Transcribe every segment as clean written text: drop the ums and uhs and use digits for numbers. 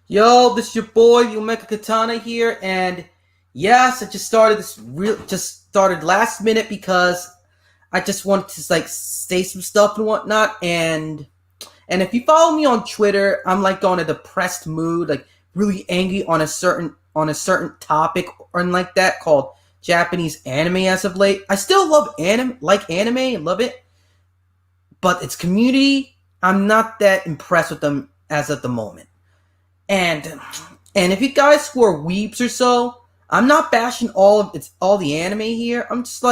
Yo, this is your boy, Omega Katana here, and yes, I just started last minute because I just wanted to say some stuff and whatnot, and if you follow me on Twitter, I'm on a depressed mood, really angry on a certain topic or like that called Japanese anime as of late. I still love anime, love it, but its community, I'm not that impressed with them as of the moment. And and if you guys who are weeps or so, I'm not bashing all the anime here. I'm just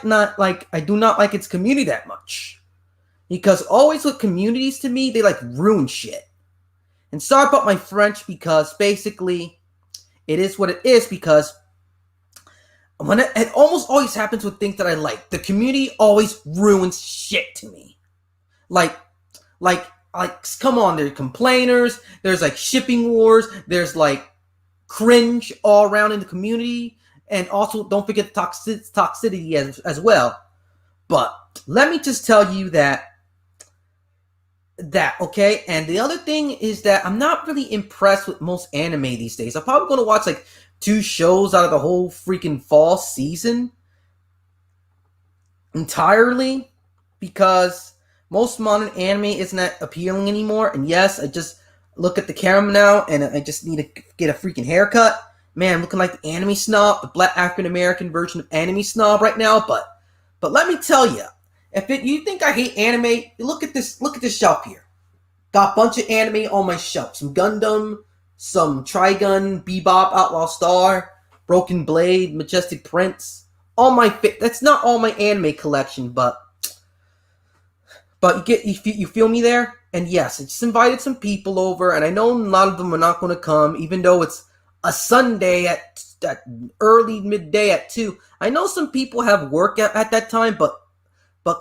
not like I do not like its community that much. Because always with communities to me, they ruin shit. And sorry about my French because basically it is what it is because it almost always happens with things that I like. The community always ruins shit to me. Like like come on, there's complainers, there's shipping wars, there's cringe all around in the community, and also don't forget toxicity as well. But let me just tell you that okay. And the other thing is that I'm not really impressed with most anime these days. I'm probably going to watch 2 shows out of the whole freaking fall season entirely because most modern anime isn't that appealing anymore. And yes, I just look at the camera now and I just need to get a freaking haircut. Man, I'm looking like the anime snob, the black African American version of anime snob right now. But let me tell you, you think I hate anime, look at this shelf here. Got a bunch of anime on my shelf. Some Gundam, some Trigun, Bebop, Outlaw Star, Broken Blade, Majestic Prince. That's not all my anime collection, but you feel me there? And yes, I just invited some people over, and I know a lot of them are not going to come, even though it's a Sunday at early midday at 2. I know some people have work at that time, but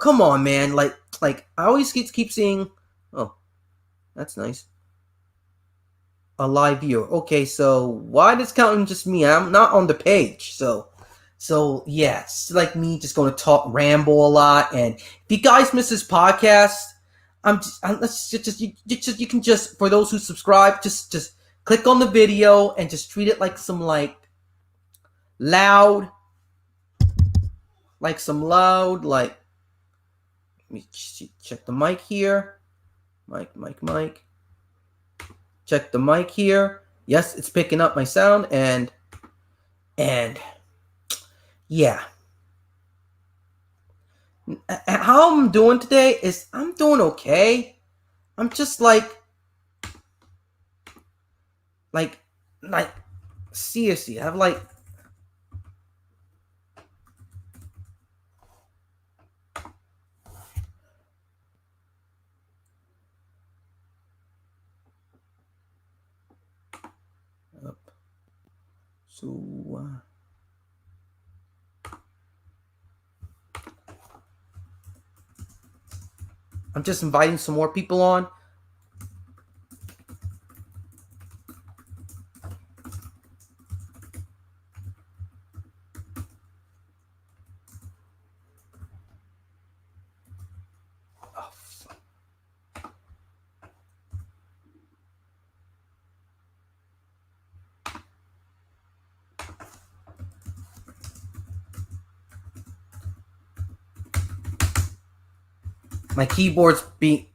come on, man. Like I always keep seeing. Oh, that's nice. A live viewer. Okay, so why is counting just me? I'm not on the page, so yeah, it's like me just going to ramble a lot. And if you guys miss this podcast, you can just, for those who subscribe, just click on the video and just treat it like some loud, let me check the mic here. Mic. Check the mic here. Yes, it's picking up my sound and yeah. How I'm doing today is I'm doing okay. I'm just seriously, I have I'm just inviting some more people on. My keyboard's being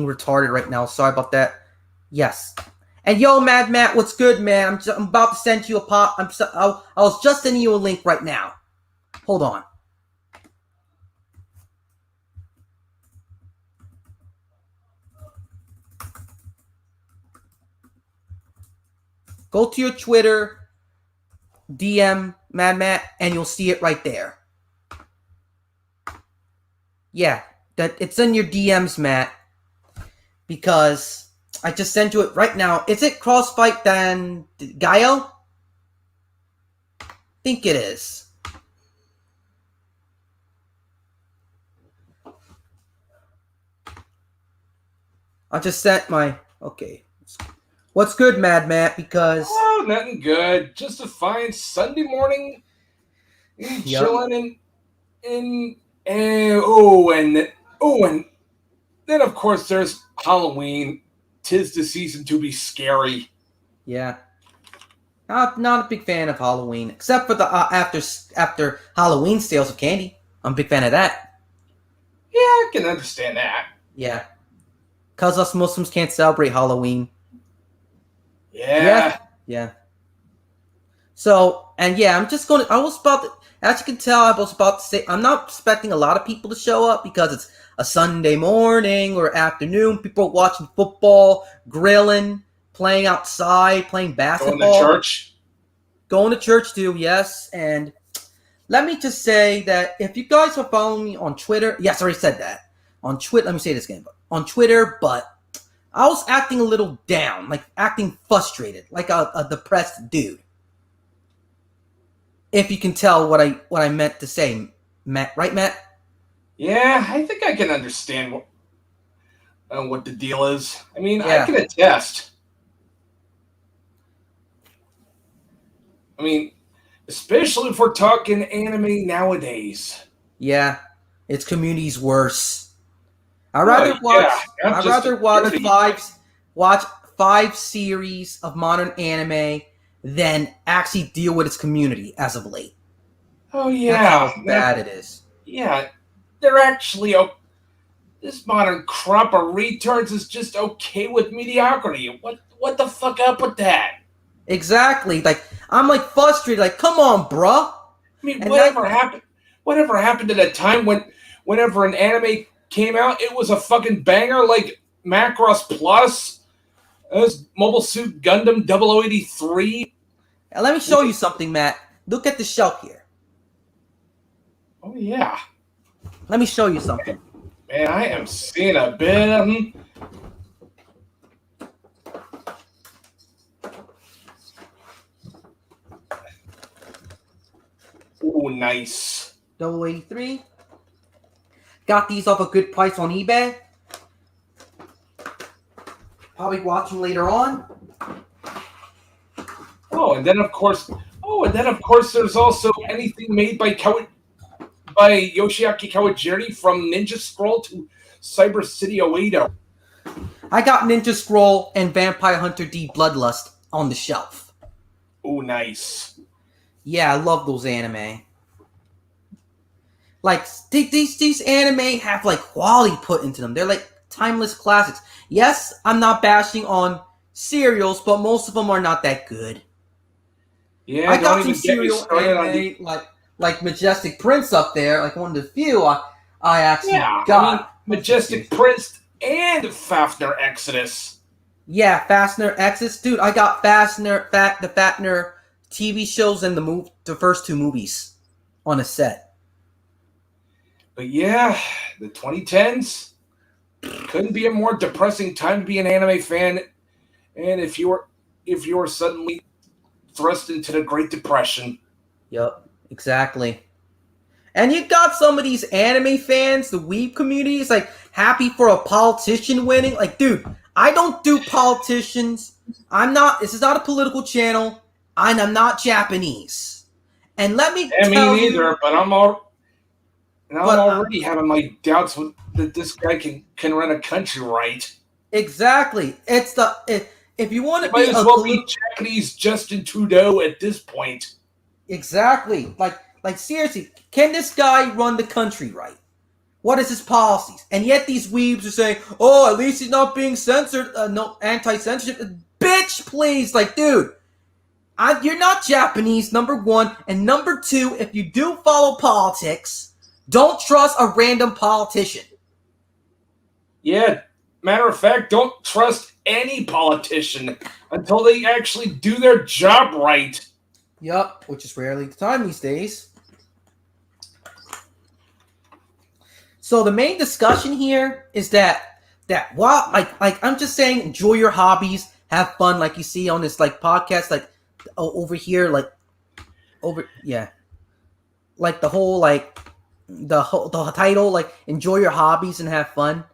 retarded right now. Sorry about that. Yes. And yo, Mad Matt, what's good, man? I'm about to send you a pop. I was just sending you a link right now. Hold on. Go to your Twitter, DM Mad Matt, and you'll see it right there. Yeah, that it's in your DMs, Matt. Because I just sent you it right now. Is it Crossfight Dan Gaio? I think it is. I just sent my... Okay. What's good, Mad Matt? Because... Oh, nothing good. Just a fine Sunday morning. Chilling and then of course there's Halloween. 'tis the season to be scary. Yeah. Not a big fan of Halloween, except for the after Halloween sales of candy. I'm a big fan of that. Yeah, I can understand that. Yeah. Because us Muslims can't celebrate Halloween. Yeah. Yeah. So, and yeah, as you can tell, I was about to say, I'm not expecting a lot of people to show up because it's a Sunday morning or afternoon. People are watching football, grilling, playing outside, playing basketball. Going to church too, yes. And let me just say that if you guys are following me on Twitter, yes, I already said that. On Twitter, let me say this again. On Twitter, but I was acting a little down, like acting frustrated, like a depressed dude. If you can tell what I meant to say, Matt, right, Matt? Yeah, I think I can understand what the deal is. I mean, Yeah. I can attest. I mean, especially if we're talking anime nowadays. Yeah, its community's worse. I'd rather watch five series of modern anime than actually deal with its community as of late. Oh yeah, that's how bad it is. Yeah, they're actually this modern crop of retards is just okay with mediocrity. What the fuck up with that? Exactly. Like I'm like frustrated. Like, come on, bruh. I mean, whatever happened at a time whenever an anime came out, it was a fucking banger like Macross Plus, Mobile Suit Gundam 0083. Now, let me show you something, Matt. Look at the shelf here. Oh yeah. Let me show you something. Man, I am seeing a bit of them. Oh, nice. 0083. Got these off a good price on eBay. Probably watch them later on. And then of course, there's also anything made by Yoshiaki Kawajiri, from Ninja Scroll to Cyber City Oedo. I got Ninja Scroll and Vampire Hunter D Bloodlust on the shelf. Oh, nice. Yeah, I love those anime. Like, these anime have, like, quality put into them. They're, like, timeless classics. Yes, I'm not bashing on serials, but most of them are not that good. Yeah, I got some serial anime, like Majestic Prince up there, like one of the few I actually got. I mean, Majestic Prince and Fafner Exodus. Yeah, Fafner Exodus. Dude, I got the Fafner TV shows and the first two movies on a set. But yeah, the 2010s couldn't be a more depressing time to be an anime fan. And if you were suddenly thrust into the Great Depression. Yep, exactly. And you got some of these anime fans, the weeb community, is like happy for a politician winning. Like, dude, I don't do politicians. This is not a political channel. I'm not Japanese. And let me tell you... Me neither, but I'm already having my doubts that this guy can run a country right. Exactly. If you want to might as well be Japanese Justin Trudeau at this point. Exactly. Like seriously, can this guy run the country right? What is his policies? And yet these weebs are saying, oh, at least he's not being censored. No, anti-censorship. Bitch, please. Like, dude, you're not Japanese, number one. And number two, if you do follow politics, don't trust a random politician. Yeah, matter of fact, don't trust any politician until they actually do their job right. Yup, which is rarely the time these days. So the main discussion here is that while like I'm just saying, enjoy your hobbies, have fun, like you see on this like podcast, like over here, like the whole like the title, like enjoy your hobbies and have fun.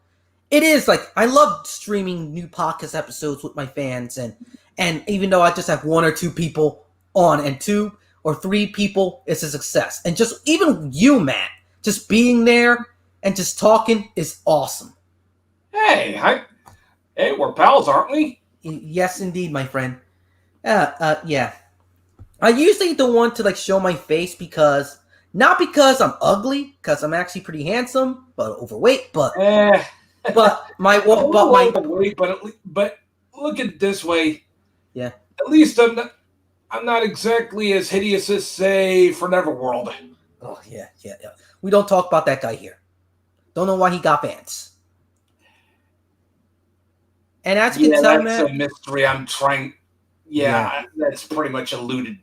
It is like I love streaming new podcast episodes with my fans, and even though I just have one or two people on, and 2 or 3 people, it's a success. And just even you, Matt, just being there and just talking is awesome. Hey, Hey, we're pals, aren't we? Yes, indeed, my friend. Yeah. I usually don't want to like show my face because not because I'm ugly, because I'm actually pretty handsome, but overweight. But Eh, my I'm a little my overweight, but look at it this way. yeah. At least I'm not exactly as hideous as, say, for Neverworld. Oh yeah. We don't talk about that guy here. Don't know why he got fans. And as you can tell, That's man. a mystery I'm trying. That's pretty much alluded.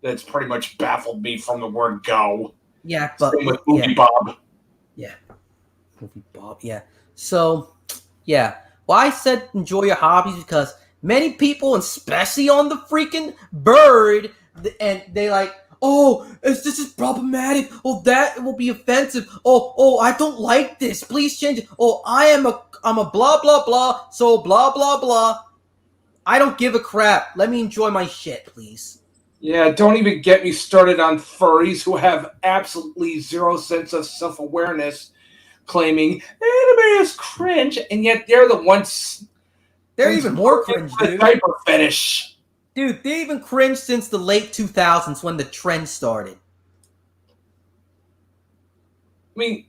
That's pretty much baffled me from the word go. Yeah, but Same with Movie Bob. Yeah. Movie Bob, yeah. So, yeah. Well, I said enjoy your hobbies because many people, especially on the freaking bird, and they like, oh, this is problematic. Oh, that will be offensive. Oh, I don't like this. Please change it. Oh, I'm a blah blah blah. So blah blah blah. I don't give a crap. Let me enjoy my shit, please. Yeah, don't even get me started on furries who have absolutely zero sense of self-awareness, claiming anime is cringe, and yet they're the ones. They're even more cringe, the dude. diaper fetish. Dude, they even cringed since the late 2000s when the trend started. I mean,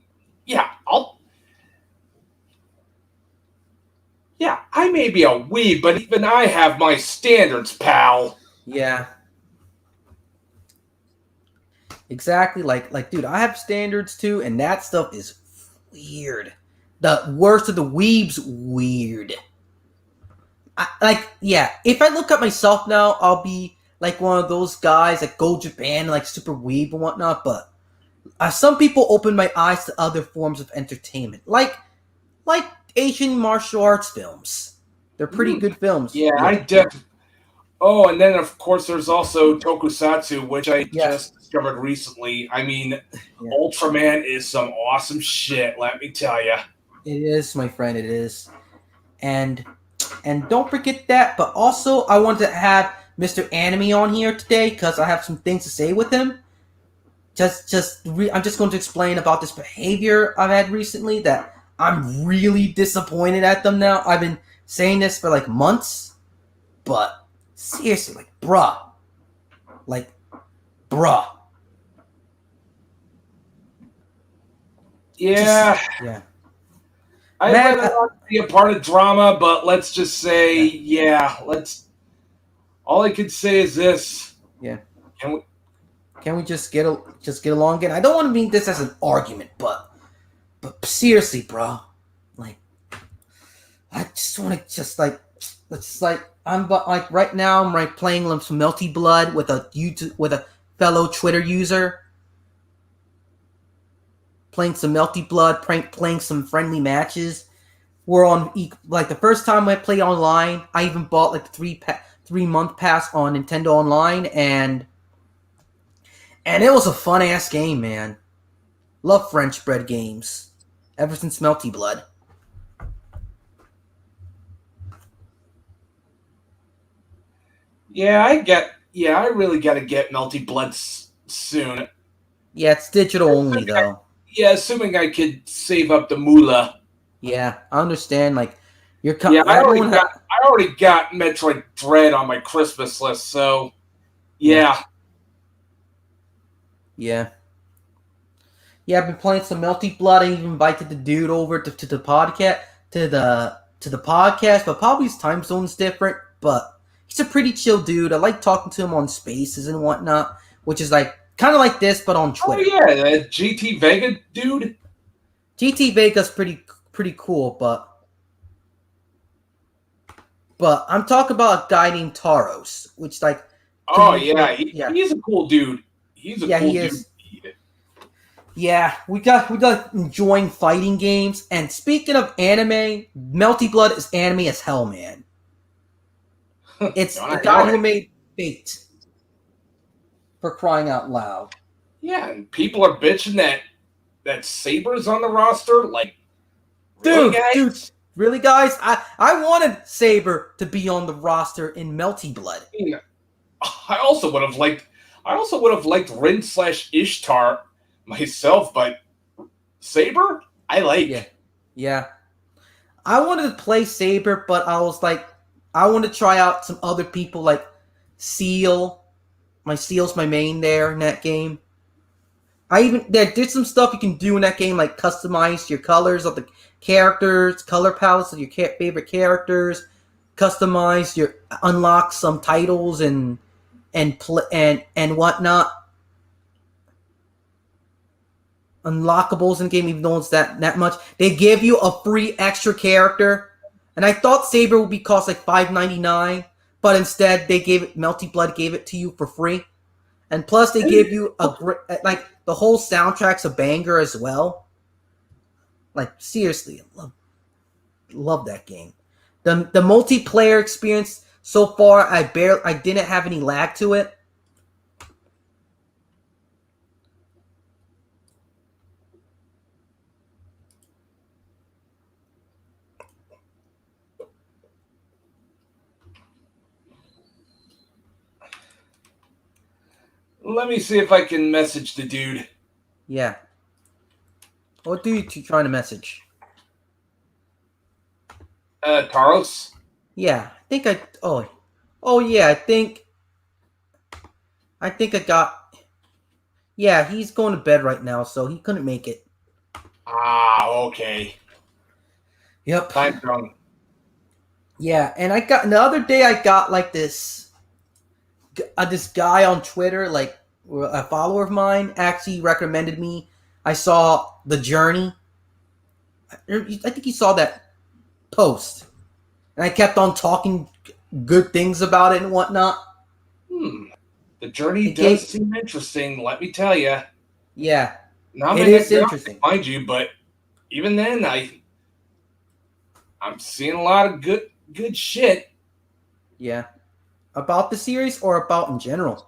I may be a weeb, but even I have my standards, pal. Yeah. Exactly. Like, dude, I have standards too, and that stuff is weird. The worst of the weebs, weird. If I look at myself now, I'll be like one of those guys that go Japan, like super weeb and whatnot, but some people open my eyes to other forms of entertainment, like Asian martial arts films. They're pretty good films. Yeah, I definitely. Oh, and then of course there's also tokusatsu, which I just discovered recently. I mean, Ultraman is some awesome shit, let me tell you. It is, my friend, it is. And don't forget that, but also I want to have Mr. Anime on here today because I have some things to say with him. I'm just going to explain about this behavior I've had recently that I'm really disappointed at them now. I've been saying this for like months, but seriously, like, bruh. Yeah. I'd rather not be a part of drama, but let's just say, all I could say is this. Yeah. Can we just get along again? I don't want to mean this as an argument, but seriously, bro. Like, I just want to I'm right now I'm playing some Melty Blood with a fellow Twitter user. Playing some Melty Blood, playing some friendly matches. We're on the first time I played online, I even bought like the 3-month pass on Nintendo Online, and it was a fun ass game, man. Love French bread games ever since Melty Blood. I really got to get Melty Blood soon. Yeah, it's digital only though. Assuming I could save up the moolah. Yeah, I understand. Like, I already got Metroid Dread on my Christmas list, so yeah. Yeah, I've been playing some Melty Blood. I even invited the dude over to the podcast to the podcast, but probably his time zone's different. But he's a pretty chill dude. I like talking to him on Spaces and whatnot, which is like kind of like this, but on Twitter. Oh yeah, that GT Vega dude. GT Vega's pretty cool, but I'm talking about a guy named Taros, which like. Oh yeah, he's a cool dude. He's a cool dude. Yeah, we got enjoying fighting games. And speaking of anime, Melty Blood is anime as hell, man. It's the guy who made Fate. For crying out loud. Yeah, and people are bitching that Saber's on the roster. Like, dude, really, guys? I wanted Saber to be on the roster in Melty Blood. I also would have liked Rin/Ishtar myself, but Saber, I like. Yeah. I wanted to play Saber, but I was like, I want to try out some other people like Seal. Seal's my main there in that game. There's some stuff you can do in that game, like customize your colors of the characters, color palettes of your favorite characters, unlock some titles and whatnot, unlockables in the game, even though it's that much. They give you a free extra character, and I thought Saber would be cost like $5.99, but instead Melty Blood gave it to you for free. And plus, they gave you a great, like, the whole soundtrack's a banger as well. Like, seriously, love that game. The multiplayer experience so far, I didn't have any lag to it. Let me see if I can message the dude. Yeah. What dude you trying to message? Taros? Yeah, I think yeah, I think I got. Yeah, he's going to bed right now, so he couldn't make it. Ah, okay. Yep. Time zone. Yeah, and the other day I got like this guy on Twitter, like a follower of mine, actually recommended me. I saw The Journey. I think he saw that post, and I kept on talking good things about it and whatnot. The Journey does seem interesting, let me tell you. Yeah, Now it is interesting. Mind you, but even then, I'm seeing a lot of good shit. Yeah, about the series or about in general?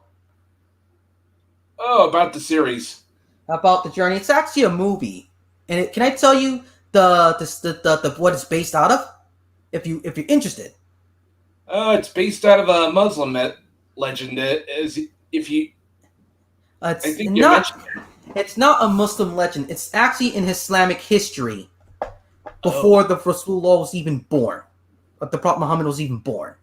Oh, about the series. About The Journey. It's actually a movie, and can I tell you the what it's based out of? If you're interested. It's based out of a Muslim legend. It's not a Muslim legend. It's actually in Islamic history before the Rasulullah was even born, but the Prophet Muhammad was even born.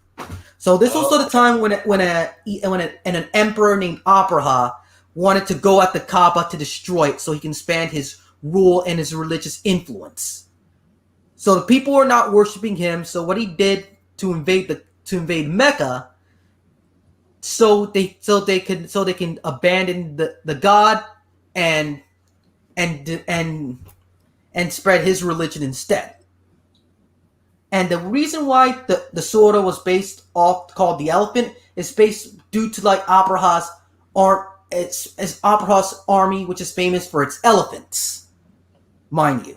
So this was the time when an emperor named Abraha wanted to go at the Kaaba to destroy it, so he can expand his rule and his religious influence. So the people were not worshiping him. So what he did to invade Mecca, so they can abandon the God and spread his religion instead. And the reason why the surah was based off called the elephant is based due to like Abraha's army, which is famous for its elephants, mind you.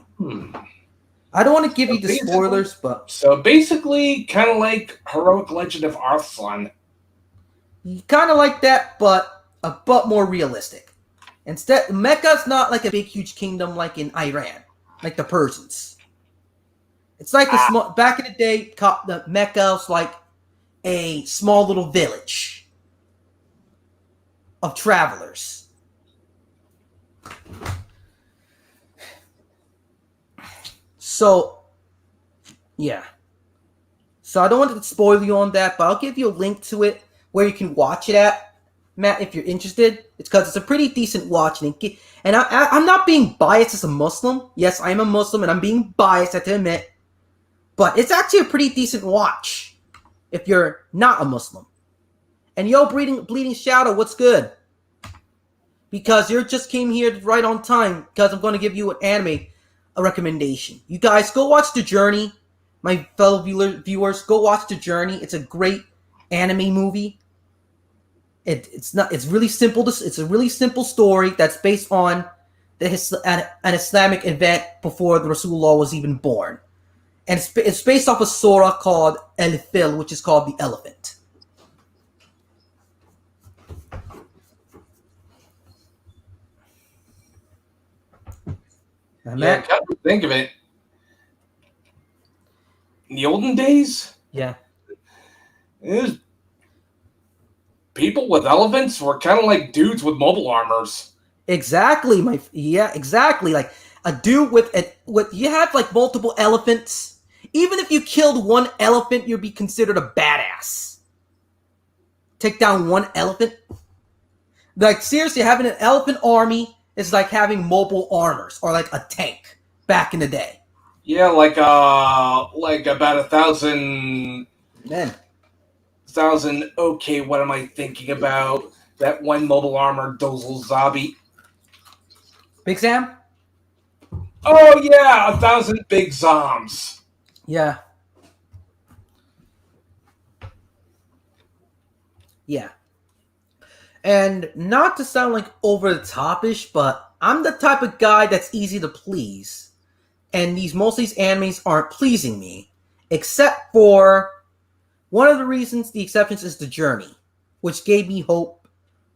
I don't want to give you the spoilers, but so basically, kind of like heroic legend of Arslan. Kind of like that, but more realistic. Instead, Mecca's not like a big, huge kingdom like in Iran, like the Persians. It's like back in the day, the Mecca was like a small little village of travelers. So, yeah. So I don't want to spoil you on that, but I'll give you a link to it where you can watch it at, Matt, if you're interested. It's because it's a pretty decent watch. And I'm not being biased as a Muslim. Yes, I'm a Muslim, and I'm being biased, I have to admit. But it's actually a pretty decent watch if you're not a Muslim. And yo, Bleeding Shadow, what's good? Because you just came here right on time, because I'm going to give you an anime recommendation. You guys, go watch The Journey. My fellow viewers, go watch The Journey. It's a great anime movie. It's really simple. It's a really simple story that's based on an Islamic event before the Rasulullah was even born. And it's based off a surah called Al-Fil, which is called the elephant. Yeah, come to think of it, in the olden days, people with elephants were kind of like dudes with mobile armors. Exactly, exactly. Like a dude with you have like multiple elephants even if you killed one elephant, you'd be considered a badass. Take down one elephant. Like, seriously, having an elephant army is like having mobile armors or like a tank back in the day. Yeah, like about 1,000 Men. Okay, what am I thinking about? That one mobile armor Dozel Zabi. Big Sam? Oh yeah, 1,000 big zombs. Yeah. Yeah. And not to sound like over the topish, but I'm the type of guy that's easy to please. And most of these animes aren't pleasing me. Except for one of the reasons, the exceptions is the journey, which gave me hope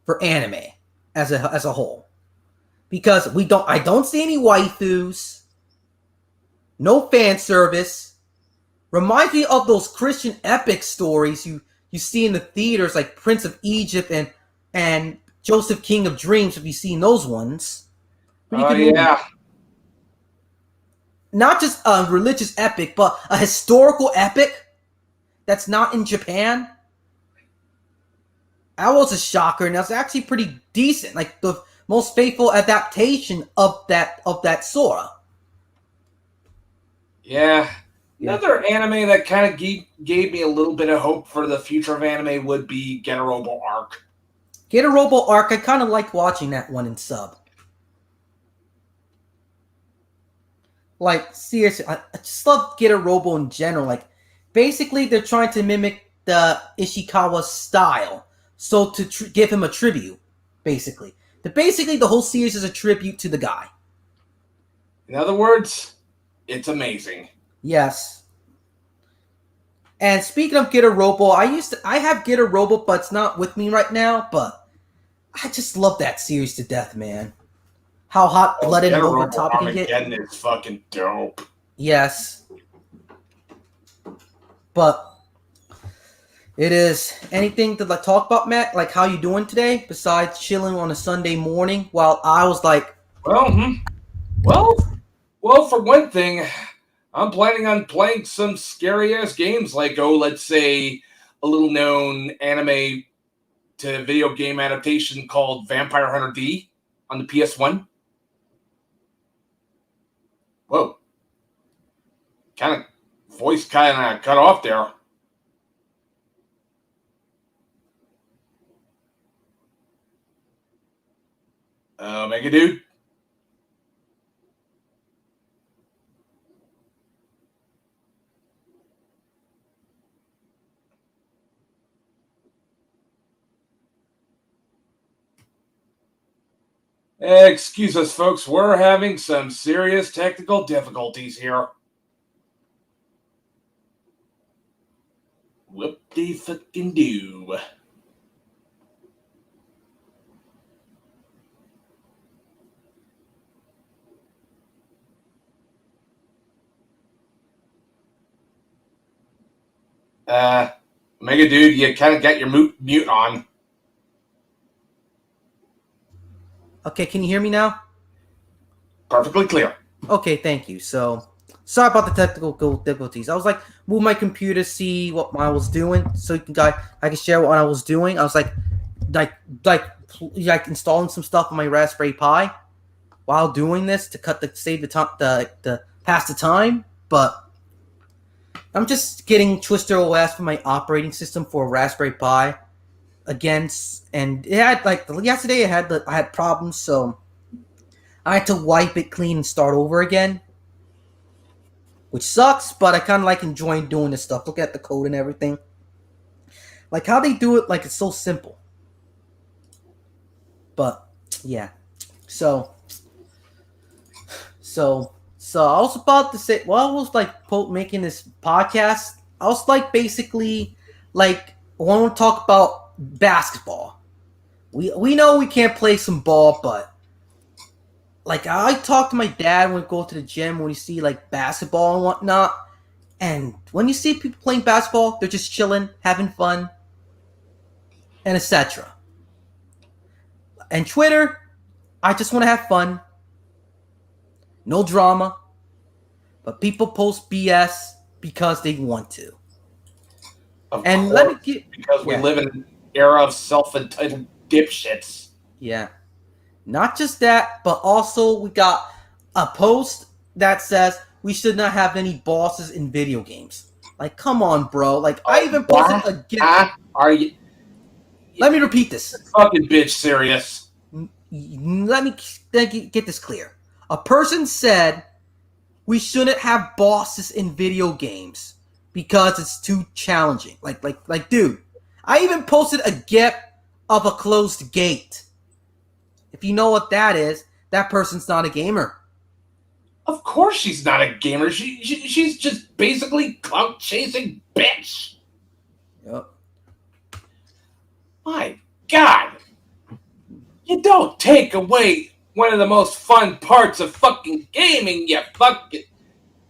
for anime as a whole. Because I don't see any waifus, no fan service. Reminds me of those Christian epic stories you see in the theaters, like Prince of Egypt and Joseph King of Dreams. Have you seen those ones? Oh yeah. Not just a religious epic, but a historical epic that's not in Japan. That was a shocker, and that's actually pretty decent. Like the most faithful adaptation of that Sora. Yeah. Another anime that kind of gave me a little bit of hope for the future of anime would be Get a Robo Arc. Get a Robo Arc, I kind of like watching that one in sub. Like, seriously, I just love Get a Robo in general. Like, basically, they're trying to mimic the Ishikawa style. So, to give him a tribute, basically. The whole series is a tribute to the guy. In other words, it's amazing. Yes. And speaking of Get a Robo, I have Get a Robo, but it's not with me right now, but I just love that series to death, man. How hot-blooded and over top it can get. It's fucking dope. Yes. But it is anything to talk about, Matt? Like, how you doing today? Besides chilling on a Sunday morning, while I was like, well, for one thing, I'm planning on playing some scary ass games like, let's say, a little known anime to video game adaptation called Vampire Hunter D on the PS1. Whoa. Voice kind of cut off there. Mega Dude? Excuse us, folks. We're having some serious technical difficulties here. Whoop-de-fucking-do. Mega Dude, you kind of got your mute on. okay, can you hear me now? Perfectly clear. Okay, thank you. So, sorry about the technical difficulties. I was like, move my computer, see what I was doing, so I can share what I was doing. I was like installing some stuff on my Raspberry Pi while doing this to save the time, the pass the time. But I'm just getting Twister OS for my operating system for Raspberry Pi again, and it had yesterday I had problems, so I had to wipe it clean and start over again, which sucks, but I kind of like enjoying doing this stuff. Look at the code and everything. Like how they do it, like it's so simple. But yeah, so I was about to say, while I was like making this podcast, I was like basically like I want to talk about basketball. We know we can't play some ball, but like I talk to my dad when we go to the gym when we see like basketball and whatnot, and when you see people playing basketball, they're just chilling, having fun, and etc. And Twitter, I just want to have fun, no drama, but people post BS because they want to. And let me get because we live in an era of self-entitled dipshits. Yeah. Not just that, but also we got a post that says we should not have any bosses in video games. Like, come on, bro. Like, I even posted again. Are you? Let me repeat this. Fucking bitch, serious. Let me get this clear. A person said we shouldn't have bosses in video games because it's too challenging. Like, dude. I even posted a GIF of a closed gate. If you know what that is, that person's not a gamer. Of course she's not a gamer. She's just basically clout chasing bitch. Yep. My God. You don't take away one of the most fun parts of fucking gaming, you fucking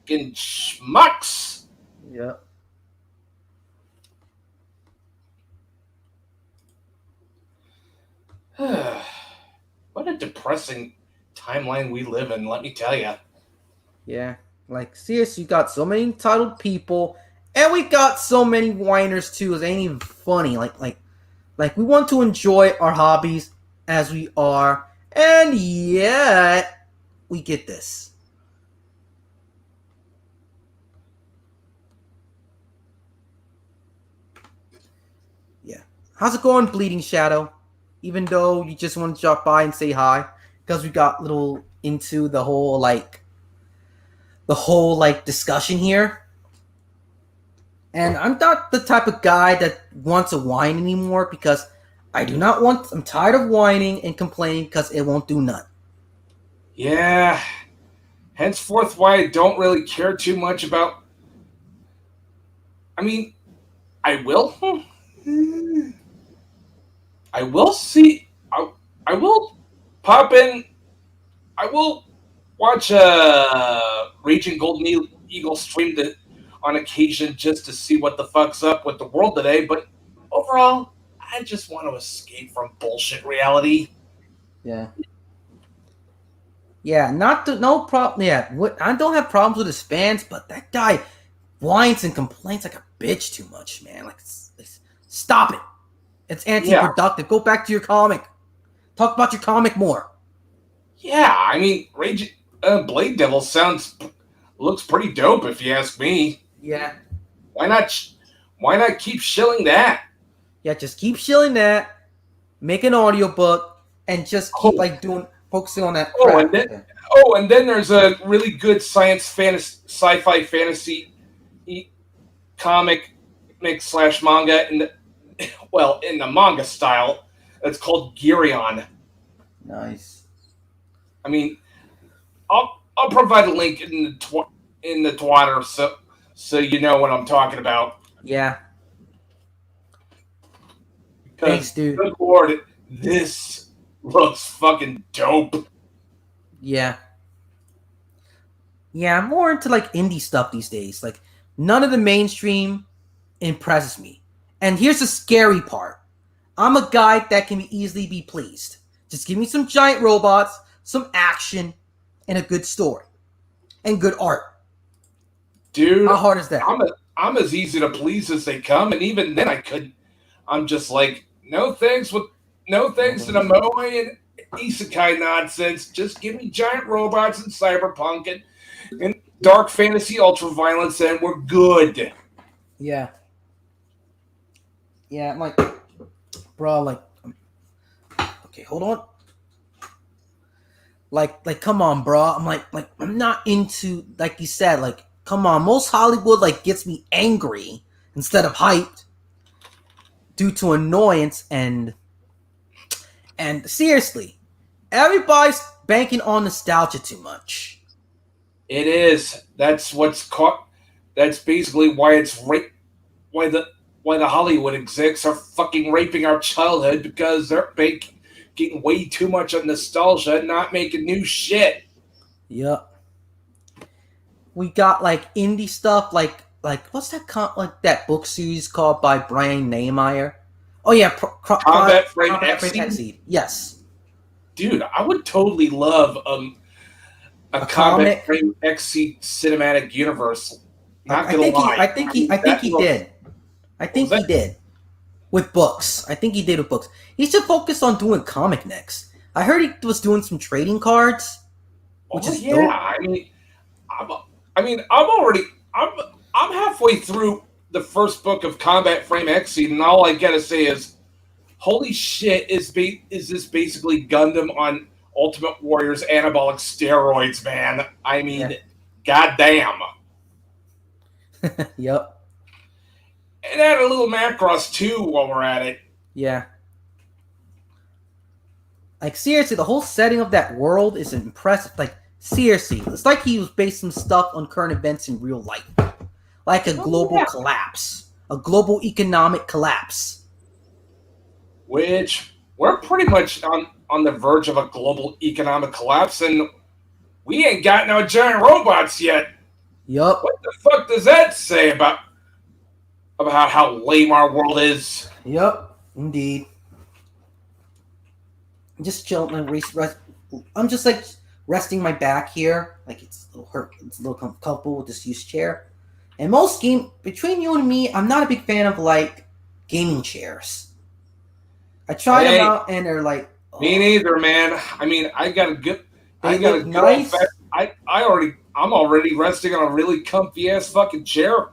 schmucks. Yep. What a depressing timeline we live in, let me tell you. Yeah, like, seriously, you got so many entitled people, and we got so many whiners, too. It ain't even funny. Like, we want to enjoy our hobbies as we are, and yet, we get this. Yeah. How's it going, Bleeding Shadow? Even though you just want to drop by and say hi, because we got little into the whole discussion here. And I'm not the type of guy that wants to whine anymore, because I'm tired of whining and complaining because it won't do none. Yeah. Henceforth, why I don't really care too much about... I mean, I will see... I will pop in... I will watch Raging Golden Eagle stream on occasion just to see what the fuck's up with the world today, but overall, I just want to escape from bullshit reality. Yeah. Yeah, no problem. Yeah, I don't have problems with his fans, but that guy whines and complains like a bitch too much, man. Like, stop it. It's anti-productive. Yeah. Go back to your comic. Talk about your comic more. Yeah, I mean, Blade Devil looks pretty dope if you ask me. Yeah. Why not keep shilling that? Yeah, just keep shilling that. Make an audiobook and just keep focusing on that. And then there's a really good sci-fi fantasy comic mix / manga in the manga style. It's called Gyrion. Nice. I mean, I'll provide a link in the Twitter so you know what I'm talking about. Yeah. Thanks, dude. Good Lord, this looks fucking dope. Yeah. Yeah, I'm more into indie stuff these days. Like, none of the mainstream impresses me. And here's the scary part. I'm a guy that can easily be pleased. Just give me some giant robots, some action, and a good story. And good art. Dude, how hard is that? I'm as easy to please as they come, and even then I'm just like, no thanks to the moe and isekai nonsense. Just give me giant robots and cyberpunk and dark fantasy ultraviolence, and we're good. Yeah. Yeah, I'm like, bro, okay, hold on. Like, come on, bro. I'm like, I'm not into, like you said, come on. Most Hollywood, gets me angry instead of hyped due to annoyance and seriously, everybody's banking on nostalgia too much. It is. That's that's basically why why the Hollywood execs are fucking raping our childhood, because they're getting way too much on nostalgia and not making new shit. Yep. We got indie stuff like what's that that book series called by Brian Nehmeyer? Oh yeah, Combat Frame Exceed. Yes. Dude, I would totally love a Combat Frame Exceed cinematic universe. Not gonna lie. I think he did. I think he did. With books. I think he did with books. He should focus on doing comic next. I heard he was doing some trading cards. Which is dope. I'm halfway through the first book of Combat Frame Exceed, and all I gotta say is, holy shit! Is this basically Gundam on Ultimate Warrior's anabolic steroids, man? I mean, goddamn. Yep. And add a little Macross too while we're at it. Yeah. Like, seriously, the whole setting of that world is impressive. Like, seriously, it's like he was based some stuff on current events in real life. Like a global collapse. A global economic collapse. Which, we're pretty much on the verge of a global economic collapse, and we ain't got no giant robots yet. Yup. What the fuck does that say about how lame our world is? Yup, indeed. I'm just chilling and I'm just like resting my back here. Like it's a little hurt. It's a little comfortable with this used chair. And between you and me, I'm not a big fan of like gaming chairs. I tried them out and they're like, me neither, man. I mean, nice. I'm already resting on a really comfy ass fucking chair.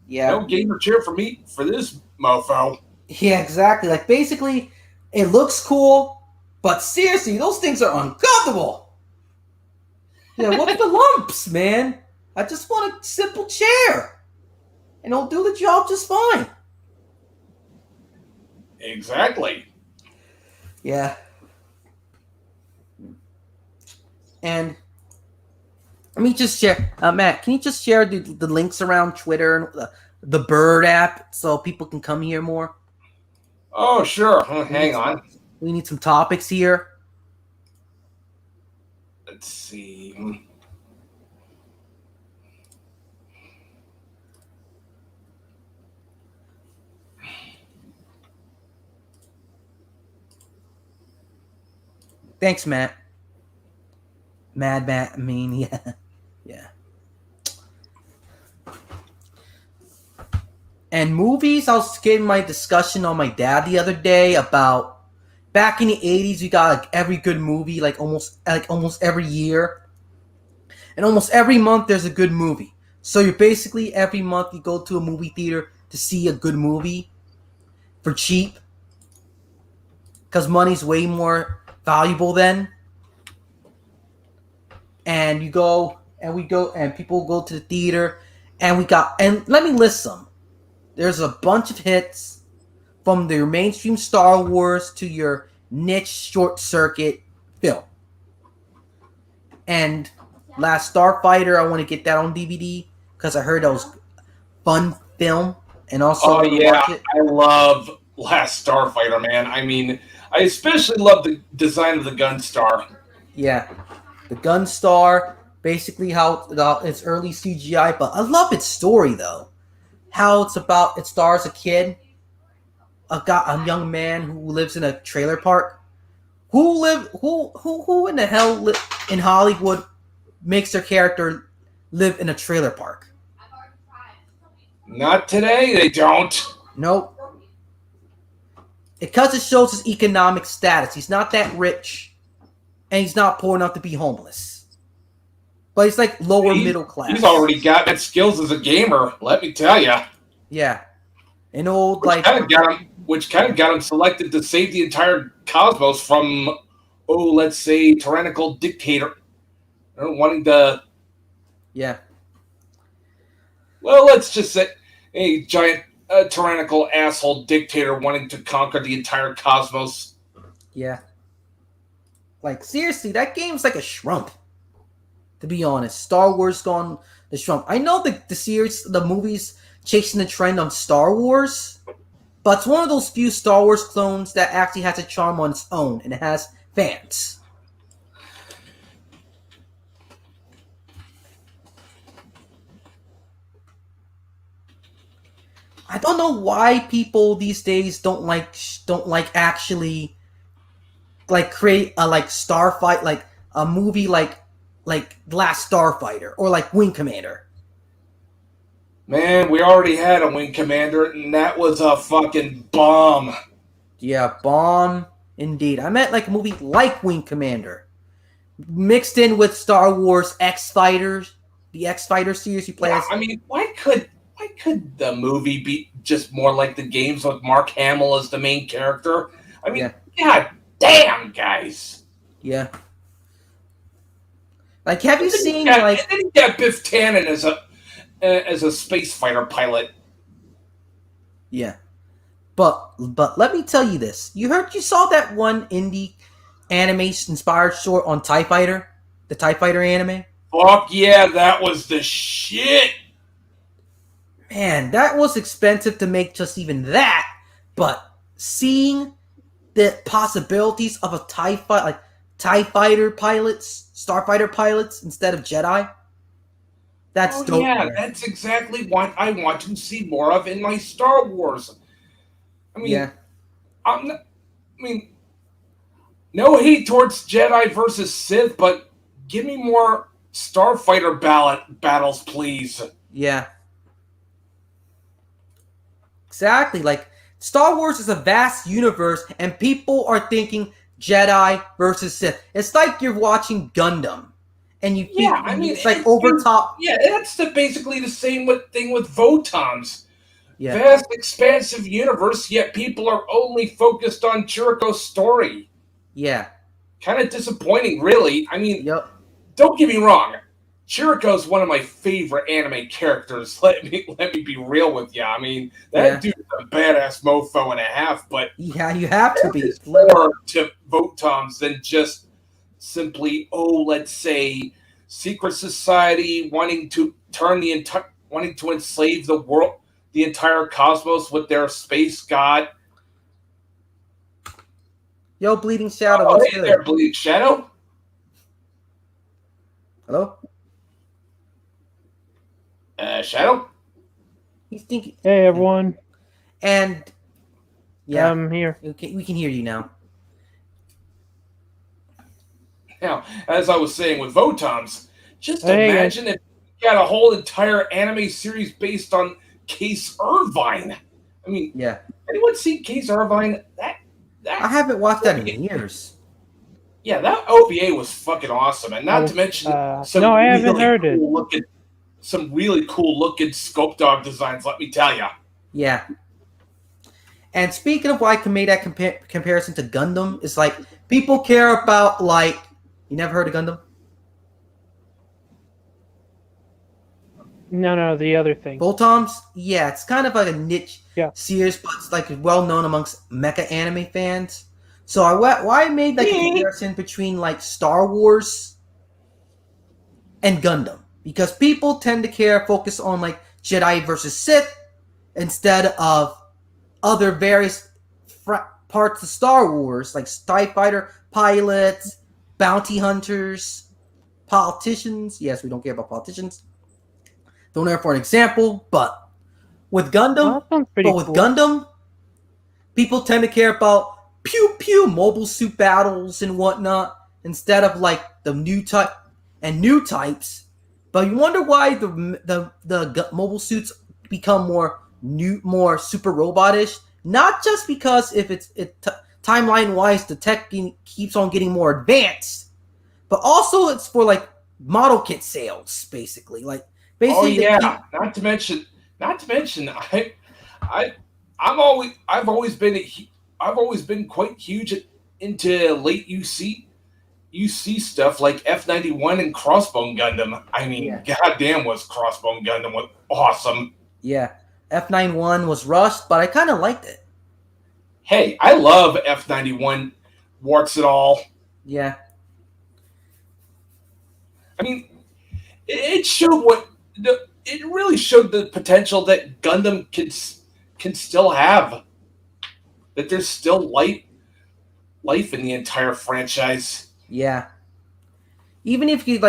Yeah. No gamer chair for me for this mofo. Yeah, exactly. Like basically, it looks cool, but seriously, those things are uncomfortable. Yeah, what's the lumps, man? I just want a simple chair, and it'll do the job just fine. Exactly. Yeah. And let me just share, Matt. Can you just share the links around Twitter and the Bird app so people can come here more? Oh, sure. Hang on. We need some topics here. Let's see. Thanks, Matt. Mad Matt, I mean, yeah. Yeah. And movies, I was getting my discussion on my dad the other day about back in the 80s, we got like every good movie, like almost every year. And almost every month there's a good movie. So you're basically every month you go to a movie theater to see a good movie for cheap. Because money's way more valuable then. And you go, and we go, and people go to the theater, and let me list some. There's a bunch of hits from your mainstream Star Wars to your niche short circuit film. And Last Starfighter, I want to get that on DVD because I heard that was fun film, and also watch it. I love Last Starfighter, man. I mean, I especially love the design of the Gunstar. Yeah, the Gunstar, basically how it's early CGI, but I love its story though. How it stars a kid, a young man who lives in a trailer park. Who in the hell in Hollywood makes their character live in a trailer park? Not today, they don't. Nope. Because it shows his economic status. He's not that rich, and he's not poor enough to be homeless. But he's like lower middle class. He's already got that skills as a gamer, let me tell you. Yeah. An old which kind of got him selected to save the entire cosmos from, let's say, tyrannical dictator wanting to. Yeah. Well, let's just say a giant tyrannical asshole dictator wanting to conquer the entire cosmos. Yeah. Like, seriously, that game's like a shrump. To be honest, Star Wars gone the shrump. I know the series, the movies chasing the trend on Star Wars, but it's one of those few Star Wars clones that actually has a charm on its own, and it has fans. I don't know why people these days don't like actually like create a like Starfight, like a movie like Last Starfighter or like Wing Commander. Man, we already had a Wing Commander, and that was a fucking bomb. Yeah, bomb indeed. I meant like a movie like Wing Commander, mixed in with Star Wars X Fighters, the X Fighter series you play as. I mean, why could the movie be just more like the games with Mark Hamill as the main character? I mean, God damn, guys. Yeah. Like, have you seen and then you got Biff Tannen as a space fighter pilot? Yeah. But let me tell you this. You saw that one indie anime inspired short on TIE Fighter? The TIE Fighter anime? Fuck yeah, that was the shit. Man, that was expensive to make just even that. But seeing the possibilities of a TIE Fighter pilots, Starfighter pilots instead of Jedi, that's dope. Yeah, man. that's exactly what I want to see more of in my Star Wars. I mean, no hate towards Jedi versus Sith, but give me more Starfighter battles, please. Yeah. Exactly. Like, Star Wars is a vast universe, and people are thinking Jedi versus Sith. It's like you're watching Gundam, and you think it's like over top. Yeah, that's basically the same thing with Votons. Yeah. Vast, expansive universe, yet people are only focused on Chiriko's story. Yeah. Kind of disappointing, really. I mean, Yep. Don't get me wrong. Chiriko's one of my favorite anime characters. Let me be real with you. I mean, that dude's a badass mofo and a half, but yeah, you have to be more to Votons than just simply, let's say, secret society wanting to enslave the world, the entire cosmos with their space god. Yo, Bleeding Shadow. What's hey good? there, Bleeding Shadow. Hello? Shadow? He's thinking. Hey, everyone. And yeah, I'm here. Okay, we can hear you now. Now, as I was saying with Votons, just imagine if you got a whole entire anime series based on Case Irvine. I mean, anyone seen Case Irvine? I haven't watched that in years. Yeah, that OVA was fucking awesome, and not to mention I haven't heard it. Some really cool looking scope dog designs. Let me tell you. Yeah. And speaking of why I can make that comparison to Gundam, is like people care about you never heard of Gundam? No, the other thing. Voltoms? Yeah, it's kind of like a niche series, but it's like well known amongst mecha anime fans. So I made a comparison between Star Wars and Gundam, because people tend to focus on Jedi versus Sith instead of other various parts of Star Wars, like TIE Fighter pilots, bounty hunters, politicians. Yes, we don't care about politicians. Don't know for an example, but with Gundam, Gundam, people tend to care about pew pew mobile suit battles and whatnot instead of the new types. But you wonder why the mobile suits become more super robotish. Not just because timeline wise the tech keeps on getting more advanced, but also it's for model kit sales, basically. Basically, not to mention, I've always been quite huge into late UC stuff like F91 and Crossbone Gundam. I mean, goddamn, was Crossbone Gundam awesome. Yeah, F91 was rushed, but I kind of liked it. Hey, I love F91, warts it all. Yeah. I mean, it really showed the potential that Gundam can still have. That there's still life in the entire franchise. Yeah. Even if you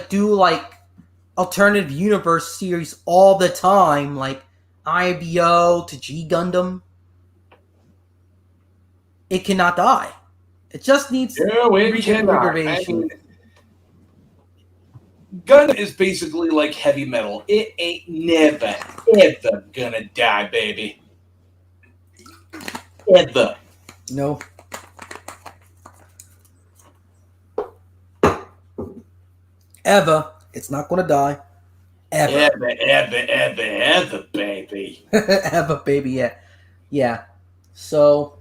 do alternative universe series all the time, like IBO to G Gundam, it cannot die. It just needs reconfiguration. Gun is basically like heavy metal. It ain't never, ever gonna die, baby. Ever. No. Ever. It's not gonna die. Ever. Ever, baby. Ever, baby. Yeah. Yeah. So.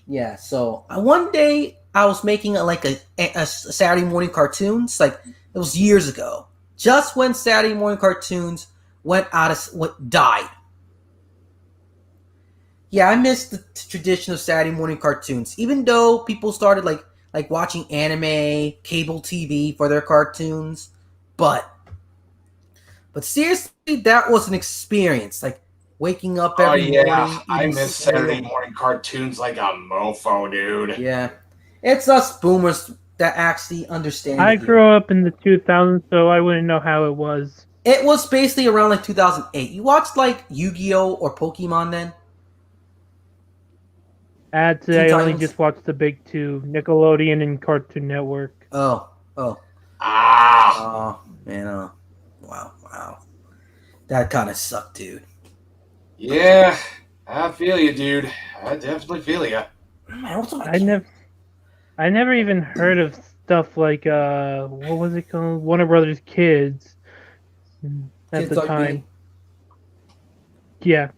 Yeah. So one day I was making a Saturday morning cartoons. Like it was years ago. Just when Saturday morning cartoons died. Yeah, I missed the tradition of Saturday morning cartoons. Even though people started like watching anime, cable TV for their cartoons, but seriously, that was an experience. Like waking up every morning. I miss Saturday morning cartoons like a mofo, dude. Yeah, it's us boomers that actually understand. I grew up in the 2000s, so I wouldn't know how it was. It was basically around like 2008. You watched like Yu-Gi-Oh or Pokemon then? I only just watched the big two, Nickelodeon and Cartoon Network. Oh. Ah. Oh, man. Wow. That kind of sucked, dude. Yeah, I feel you, dude. I definitely feel you. Man, I never even heard of stuff like what was it called? Warner Brothers Kids at the time. Yeah.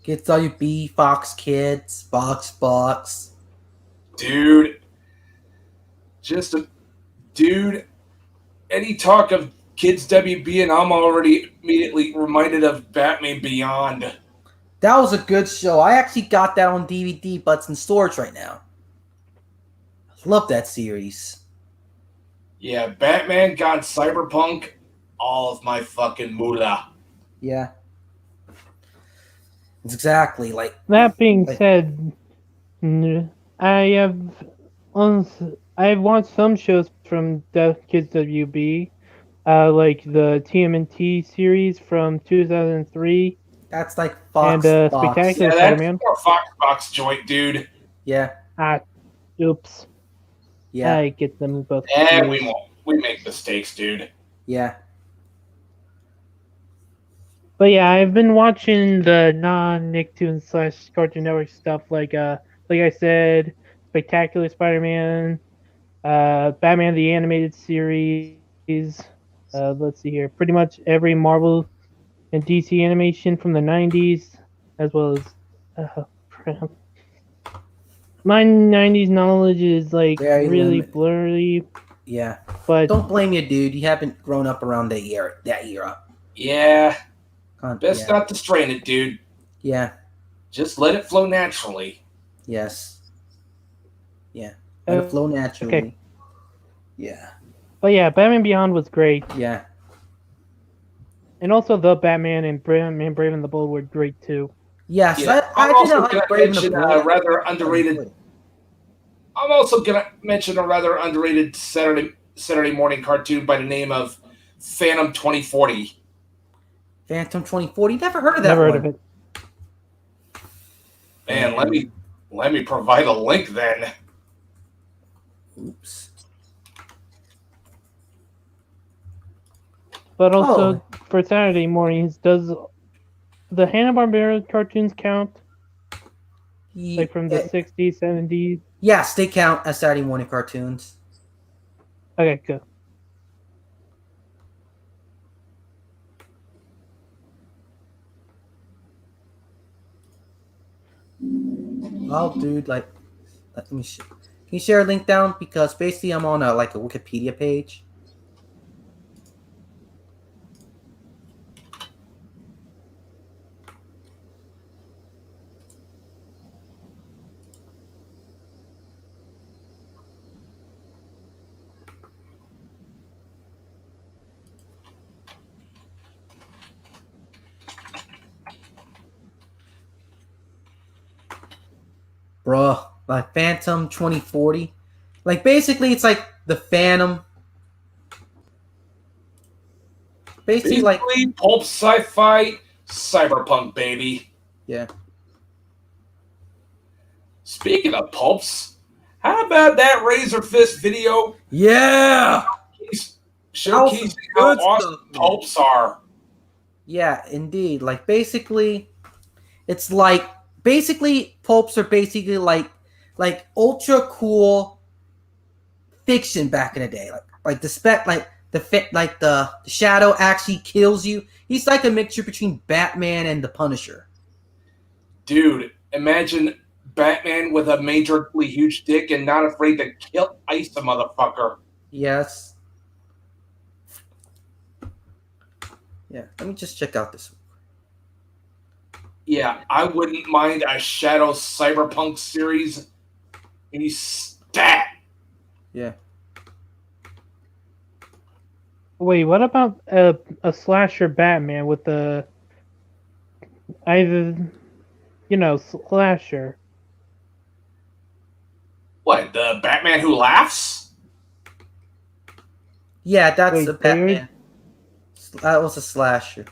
Kids WB, Fox Kids, Box. Dude. Any talk of Kids WB and I'm already immediately reminded of Batman Beyond. That was a good show. I actually got that on DVD, but it's in storage right now. Love that series. Yeah, Batman got Cyberpunk, all of my fucking moolah. Yeah. It's exactly like... That being said, I've watched some shows from Kids WB, like the TMNT series from 2003. That's like Fox and Box. Spectacular Yeah, Spider-Man. that's more Fox Box joint, dude. Yeah. Oops. Yeah. I get them both. Yeah, we make mistakes, dude. Yeah. But yeah, I've been watching the non-Nicktoons / Cartoon Network stuff like I said, Spectacular Spider-Man, Batman the Animated Series. Let's see here, pretty much every Marvel and DC animation from the 90s, as well as my 90s knowledge is like Very really limited. blurry. Yeah. But don't blame you, dude. You haven't grown up around that era. Yeah. Best yeah. not to strain it, dude. Yeah. Just let it flow naturally. Yes. Yeah. Let it flow naturally. Okay. Yeah. But yeah, Batman Beyond was great. Yeah. And also the Batman and Brave and the Bold were great too. Yes, Yeah. I I'm did also not going like to Brave and the mention Bold. a rather underrated. I'm also going to mention a rather underrated Saturday morning cartoon by the name of Phantom 2040. Phantom 2040. Never heard of that. Never heard of it. Man, let me provide a link then. Oops. But also for Saturday mornings, does the Hanna-Barbera cartoons count? Like from the 60s, 70s? Yes, they count as Saturday morning cartoons. Okay, good. Oh, dude, like, let me. Can you share a link down? Because basically, I'm on a Wikipedia page. Bruh, like Phantom 2040. Like, basically, it's like the Phantom. Basically, like pulp sci-fi cyberpunk, baby. Yeah. Speaking of pulps, how about that Razor Fist video? Yeah! showcasing how good awesome stuff, man. pulps are. Yeah, indeed. Like basically, it's like basically pulps are basically like ultra cool fiction back in the day. Like the spec like the Shadow actually kills you. He's like a mixture between Batman and the Punisher. Dude, imagine Batman with a majorly huge dick and not afraid to ice a motherfucker. Yes. Yeah, let me just check out this one. Yeah, I wouldn't mind a Shadow Cyberpunk series. And he's stat. Yeah. Wait, what about a slasher Batman with the either slasher? What, the Batman who laughs? Yeah, that's Wait, a Batman. That was a slasher.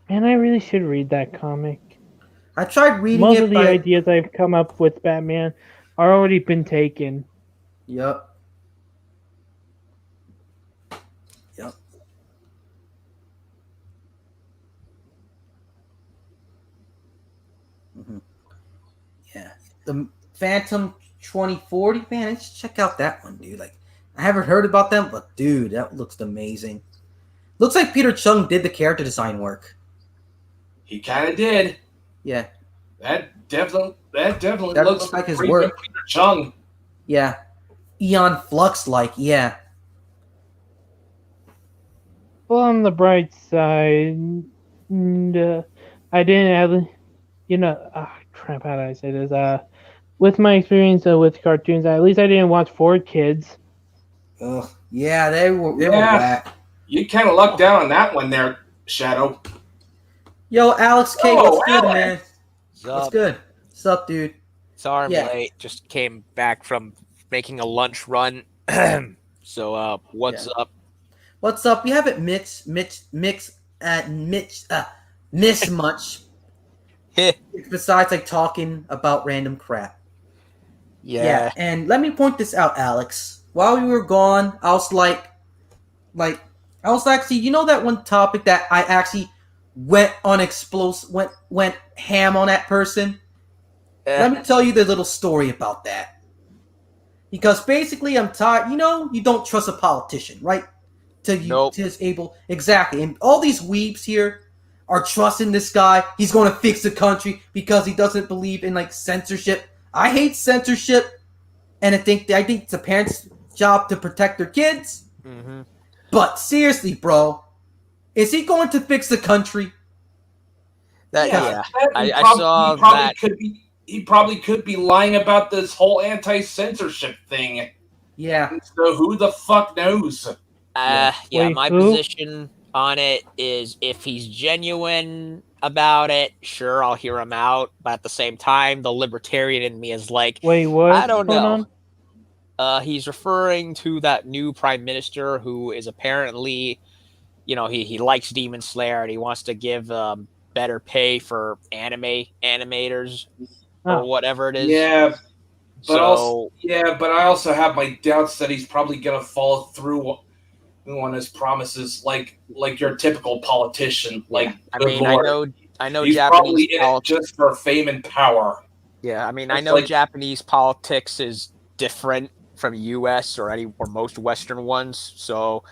Man, I really should read that comic. I tried reading Most it, of the but ideas I've come up with Batman are already been taken. Yep. Mm-hmm. Yeah. The Phantom 2040, man, let's check out that one, dude. Like, I haven't heard about them, but dude, that looks amazing. Looks like Peter Chung did the character design work. He kind of did. Yeah. That definitely That looks like his pretty work. good Peter Chung. Yeah. Eon Flux, like, yeah. Well, on the bright side, I didn't have, crap, how did I say this? With my experience with cartoons, at least I didn't watch 4Kids. Ugh. Yeah, they were Yeah. whack. You kind of lucked out on that one there, Shadow. Yo, Alex K, what's good, Alex. man? What's good? What's up, dude? Sorry I'm Yeah. late. Just came back from making a lunch run. So, what's up? What's up? You haven't missed much. Besides, like, talking about random crap. Yeah. And let me point this out, Alex. While we were gone, I was actually, you know that one topic that I actually went ham on that person? Let me tell you the little story about that. Because basically, I'm tired. You know, you don't trust a politician, right? Exactly. And all these weebs here are trusting this guy. He's going to fix the country because he doesn't believe in like censorship. I hate censorship, and I think it's a parent's job to protect their kids. Mm-hmm. But seriously, bro, is he going to fix the country? I saw he probably that. He probably could be lying about this whole anti-censorship thing. Yeah. So who the fuck knows? Wait, My who? position on it is if he's genuine about it, sure, I'll hear him out. But at the same time, the libertarian in me is like, wait, what? I don't Hold know. on. He's referring to that new prime minister who is apparently, he likes Demon Slayer and he wants to give better pay for animators or whatever it is. Yeah, but So but I also have my doubts that he's probably gonna follow through on his promises, like your typical politician. Like, I good mean, Lord. I know He's Japanese probably in it just for fame and power. Yeah, I mean, I It's know like- Japanese politics is different from U.S. or most Western ones, so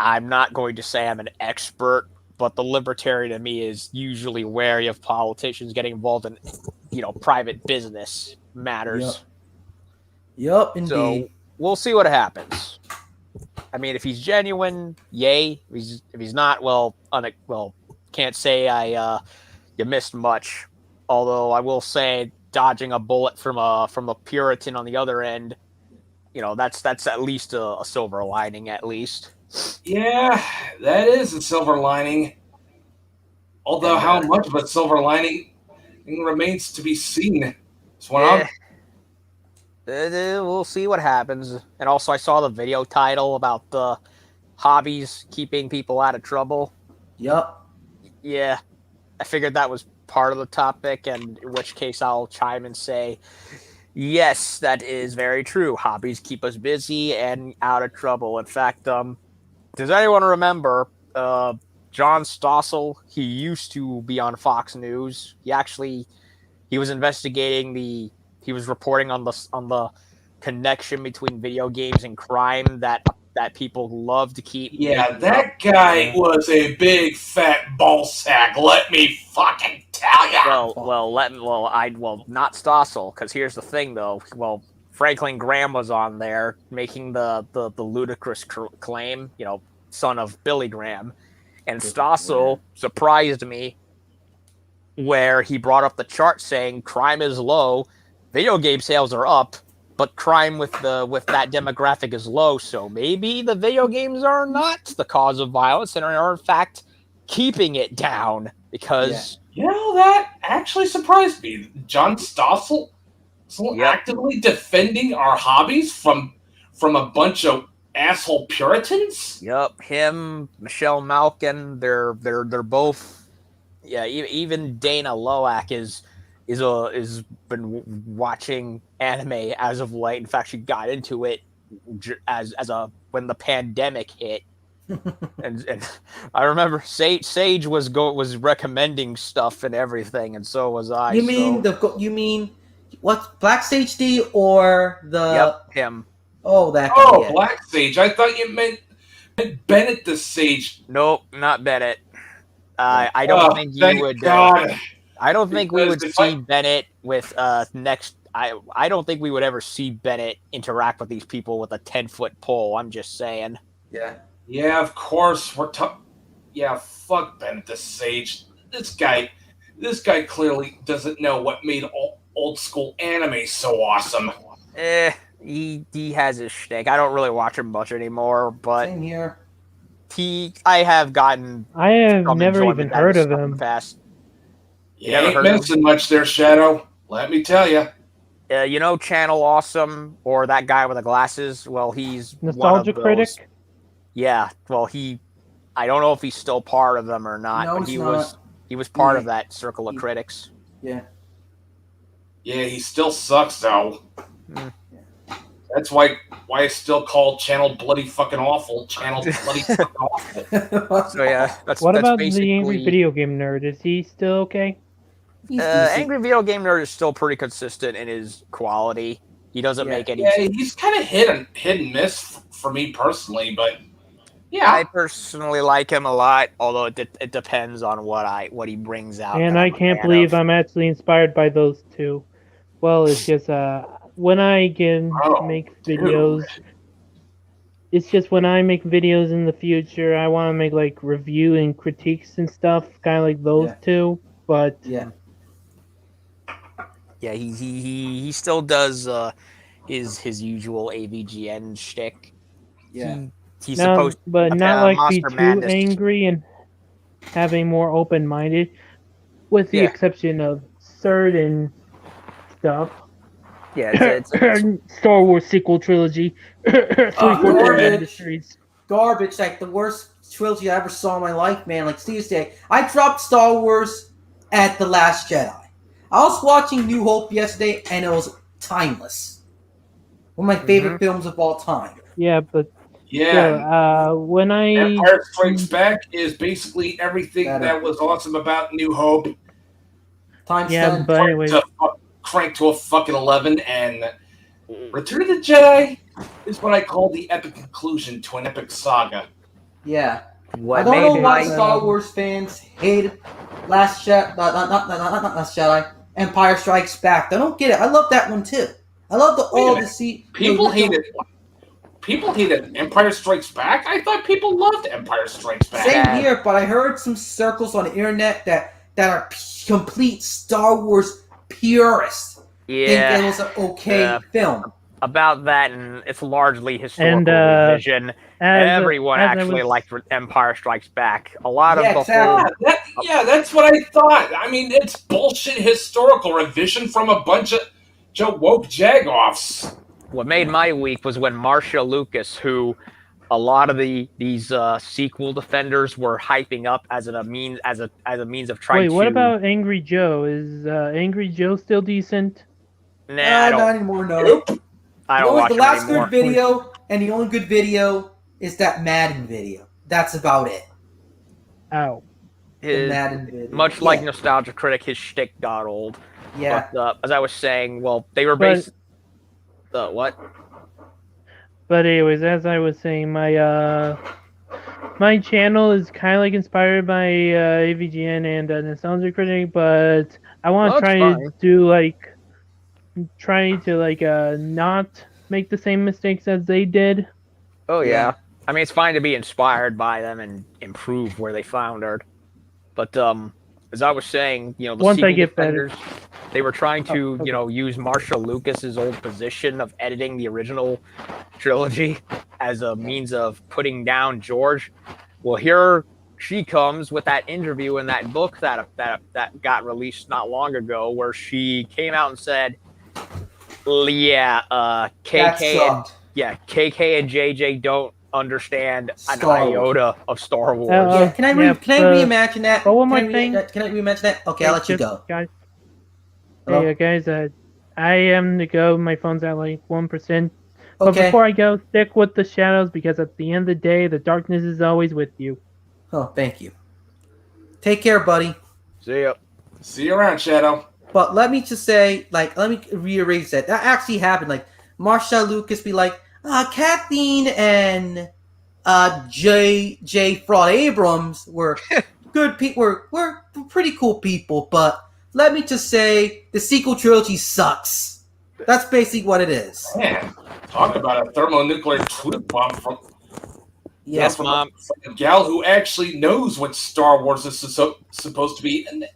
I'm not going to say I'm an expert, but the libertarian in me is usually wary of politicians getting involved in, private business matters. Yup, indeed. So we'll see what happens. I mean, if he's genuine, yay. If he's not, can't say you missed much. Although I will say, dodging a bullet from a Puritan on the other end, that's at least a silver lining, at least. Yeah, that is a silver lining. Although how much of a silver lining remains to be seen. We'll see what happens. And also, I saw the video title about the hobbies keeping people out of trouble. Yup. Yeah, I figured that was part of the topic, and in which case I'll chime and say, Yes, that is very true. Hobbies keep us busy and out of trouble. In fact, does anyone remember John Stossel? He used to be on Fox News. He was investigating he was reporting on the connection between video games and crime that people love to keep. Yeah, making that up. guy was a big fat ball sack. Let me fucking tell ya. Not Stossel, because here's the thing, though. Well, Franklin Graham was on there making the ludicrous claim, son of Billy Graham, and Stossel surprised me where he brought up the chart saying crime is low, video game sales are up, but crime with that demographic is low. So maybe the video games are not the cause of violence and are in fact keeping it down because. You know, that actually surprised me. John Stossel actively defending our hobbies from a bunch of asshole Puritans. Yep, him, Michelle Malkin, they're both. Yeah, even Dana Loak is been watching anime as of late. In fact, she got into it when the pandemic hit. and I remember Sage was recommending stuff and everything, and so was I. You mean what? Black Sage D or the? Yep, him. Oh, that guy. Oh, yeah. Black Sage. I thought you meant Bennett the Sage. Nope, not Bennett. I don't think you would. God. I don't think we would Because see Bennett with next. I don't think we would ever see Bennett interact with these people with a 10-foot pole. I'm just saying. Yeah. Yeah, of course. Yeah, fuck Bennett the Sage. This guy clearly doesn't know what made old school anime so awesome. He has his shtick. I don't really watch him much anymore, but Same here. I have gotten. I have some never enjoyment even out of heard his of stuff in him. the past. You ain't missing much there, Shadow. Let me tell you. Channel Awesome or that guy with the glasses. Well, he's Nostalgia one of Critic. those. Yeah, well, I don't know if he's still part of them or not, No, but he's not. he was part of that circle of critics. Yeah. Yeah, he still sucks though. Hmm. That's why it's still called Channel Bloody Fucking Awful. Channel Bloody Fucking Awful. So yeah, that's What about basically... the Angry Video Game Nerd? Is he still okay? Angry Video Game Nerd is still pretty consistent in his quality. He doesn't make any. Yeah, he's kind of hit and miss for me personally, but yeah, I personally like him a lot. Although it depends on what he brings out. And I can't believe I'm actually inspired by those two. Well, it's just when I make videos. It's just when I make videos in the future, I want to make like review and critiques and stuff, kind of like those two. But yeah, he still does his usual AVGN shtick. yeah. He's supposed, but not like be Monster too Madness. angry and having more open-minded, with the exception of certain stuff. Yeah, it's Star Wars sequel trilogy. Garbage, like the worst trilogy I ever saw in my life, man. Like seriously, I dropped Star Wars at The Last Jedi. I was watching New Hope yesterday, and it was timeless. One of my favorite films of all time. Yeah, but when Empire Strikes Back is basically everything that was awesome about New Hope. But anyway, crank to a fucking 11, and Return of the Jedi is what I call the epic conclusion to an epic saga. Yeah. I don't know why Star Wars fans hated Last Jedi, not Last Jedi, Empire Strikes Back. I don't get it. I love that one too. I love People hated Empire Strikes Back. I thought people loved Empire Strikes Back. Same here, but I heard some circles on the internet that are complete Star Wars purists think it was an okay film. About that, and it's largely historical revision. Everyone actually liked Empire Strikes Back. A lot of that's what I thought. I mean, it's bullshit historical revision from a bunch of woke jagoffs. What made my week was when Marcia Lucas, who a lot of these sequel defenders were hyping up as a means of trying to. Wait, what about Angry Joe? Is Angry Joe still decent? Nah, I don't. Not anymore. No. Nope. I don't watch The them last anymore. good video and the only good video is that Madden video. That's about it. Oh. The Madden video. Much like Nostalgia Critic, his shtick got old. Yeah. But as I was saying, well, they were But- based. What? But anyways, as I was saying, my channel is kind of like inspired by AVGN and Nostalgia Critic, but I want to Well, try that's to fine. do not make the same mistakes as they did. Oh yeah. Yeah. I mean, it's fine to be inspired by them and improve where they floundered. But as I was saying, the Once I sequel get better. defenders, they were trying to, okay. use Marshall Lucas's old position of editing the original trilogy as a means of putting down George. Well, here she comes with that interview in that book that got released not long ago, where she came out and said, "Yeah, That KK sucked. and JJ don't understand an Star Wars. iota of Star Wars." Yeah, can I reimagine that? but one more Can I thing. Can I reimagine that? Okay, I'll let you go. Guys, Hello? hey, guys, I am to go. My phone's at like 1%. But Okay. before I go, stick with the shadows because at the end of the day, the darkness is always with you. Oh, thank you. Take care, buddy. See ya. See you around, Shadow. But let me just say, let me rearrange that. That actually happened. Marsha Lucas be like, Kathleen and J. Fraud Abrams were good people. We're pretty cool people. But let me just say, the sequel trilogy sucks. That's basically what it is. Man, talk about a thermonuclear truth bomb from Yes, from Mom. a gal who actually knows what Star Wars is supposed to be, and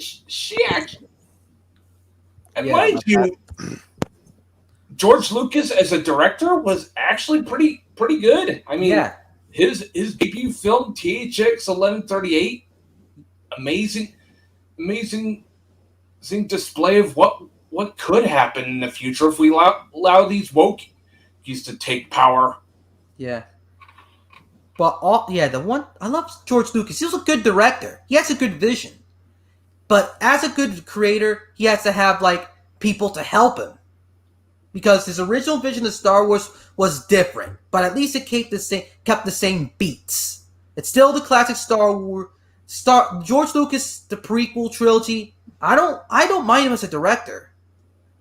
she actually. And Yeah, mind you, George Lucas as a director was actually pretty good. I mean, Yeah. his debut film THX 1138, amazing display of what could happen in the future if we allow these wokies to take power. Yeah. But I love George Lucas. He was a good director. He has a good vision. But as a good creator, he has to have people to help him. Because his original vision of Star Wars was different, but at least it kept the same beats. It's still the classic Star Wars. George Lucas, the prequel trilogy. I don't mind him as a director,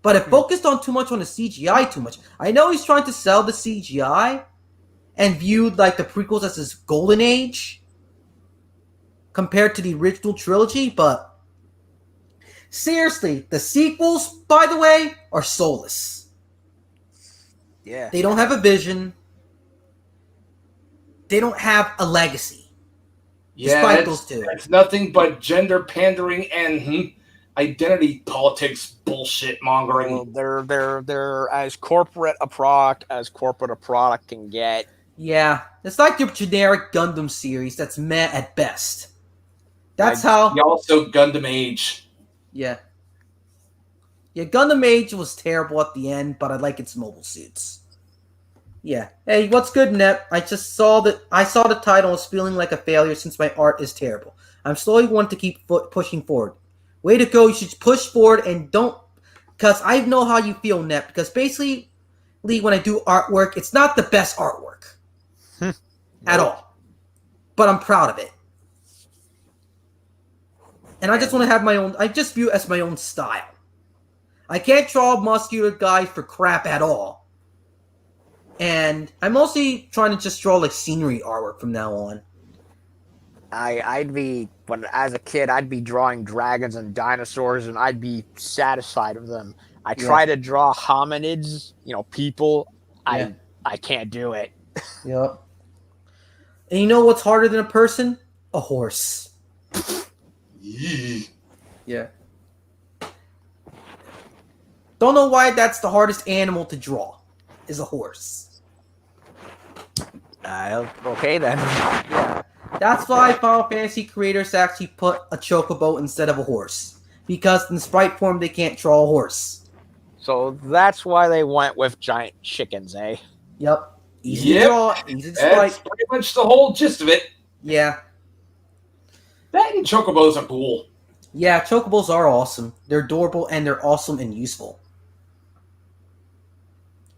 but it focused on too much on the CGI too much. I know he's trying to sell the CGI and viewed the prequels as his golden age compared to the original trilogy, but seriously, the sequels, by the way, are soulless. Yeah. They don't have a vision. They don't have a legacy. Despite those two. It's nothing but gender pandering and identity politics bullshit mongering. Well, they're as corporate a product can get. Yeah, it's like your generic Gundam series that's meh at best. That's how. He also Gundam Age. Yeah. Yeah, Gundam Age was terrible at the end, but I like its mobile suits. Yeah. Hey, what's good, Nep? I saw the title and was feeling like a failure since my art is terrible. I'm slowly wanting to keep pushing forward. Way to go, you should push forward and don't... Because I know how you feel, Nep, because basically, when I do artwork, it's not the best artwork. At all. But I'm proud of it. And I just want to have my own... I just view it as my own style. I can't draw muscular guys for crap at all. And I'm mostly trying to just draw scenery artwork from now on. As a kid, I'd be drawing dragons and dinosaurs, and I'd be satisfied with them. I try to draw hominids, people. Yeah. I can't do it. Yep. And you know what's harder than a person? A horse. Yeah. Don't know why that's the hardest animal to draw. Is a horse. Okay then. Yeah. That's why Final Fantasy creators actually put a chocobo instead of a horse. Because in sprite form they can't draw a horse. So that's why they went with giant chickens, eh? Yep. Easy to draw, easy to sprite. That's pretty much the whole gist of it. Yeah. That and chocobos are cool. Yeah, chocobos are awesome. They're adorable and they're awesome and useful.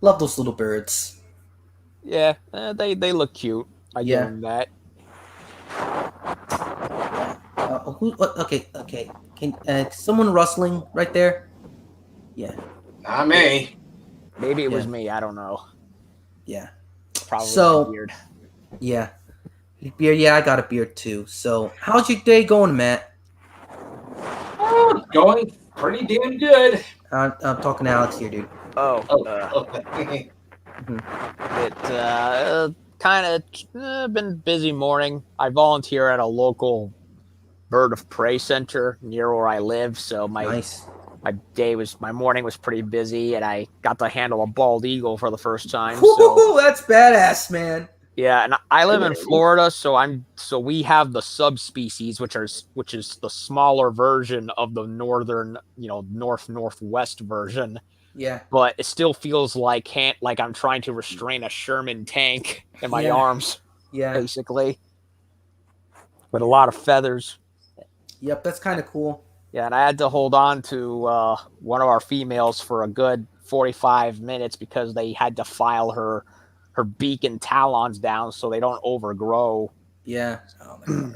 Love those little birds. Yeah, they look cute. I give Yeah. them that. Okay. Can someone rustling right there? Yeah. Not me. Maybe it was Yeah. me. I don't know. Yeah. Probably So- my beard. Yeah. Beard. Yeah, I got a beard too. So, how's your day going, Matt? Oh, going pretty damn good. I'm talking to Alex here, dude. Oh, It kind of been a busy morning. I volunteer at a local bird of prey center near where I live, so Nice. my morning was pretty busy, and I got to handle a bald eagle for the first time. So Woo-hoo, that's badass, man. yeah, and I live in Florida, so we have the subspecies, which is the smaller version of the northern, northwest version. Yeah. But it still feels like I'm trying to restrain a Sherman tank in my Yeah. arms, Yeah. basically, with a lot of feathers. Yep, that's kind of cool. Yeah, and I had to hold on to one of our females for a good 45 minutes because they had to file her beak and talons down so they don't overgrow. Yeah. Oh my god.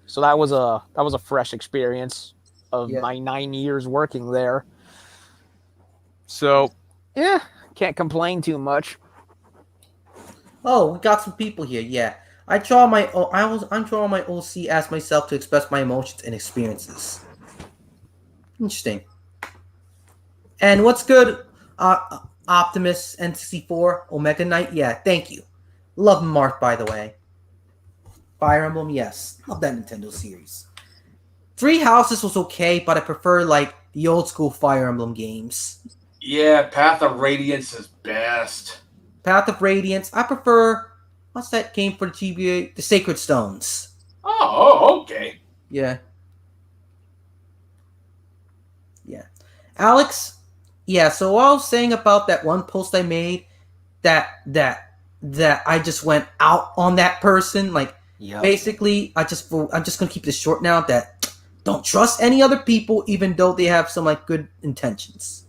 So that was a fresh experience of Yeah. my 9 years working there. So, yeah, can't complain too much. Oh, we got some people here. Yeah. I'm drawing my OC as myself to express my emotions and experiences. Interesting. And what's good, Optimus N64 Omega Knight? Yeah, thank you. Love Mark, by the way. Fire Emblem, yes. Love that Nintendo series. Three Houses was okay, but I prefer like the old school Fire Emblem games. yeah, Path of Radiance is best. Path of Radiance. I prefer what's that game for the GBA? The Sacred Stones. Oh, okay. Yeah. Yeah. Alex, yeah, so what I was saying about that one post I made that I just went out on that person, like basically I'm just gonna keep this short now, that don't trust any other people even though they have some like good intentions.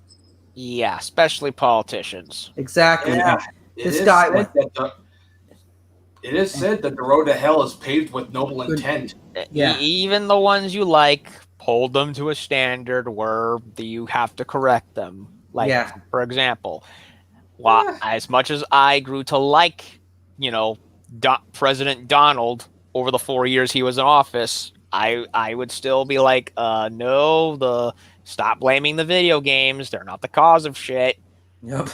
Yeah, especially politicians. Exactly. Yeah, This guy went. It is said that the road to hell is paved with noble intent. Yeah. Even the ones you like, hold them to a standard where you have to correct them. Like, Yeah. for example, as much as I grew to like, President Donald over the 4 years he was in office, I would still be like, no, stop blaming the video games. They're not the cause of shit. Yep.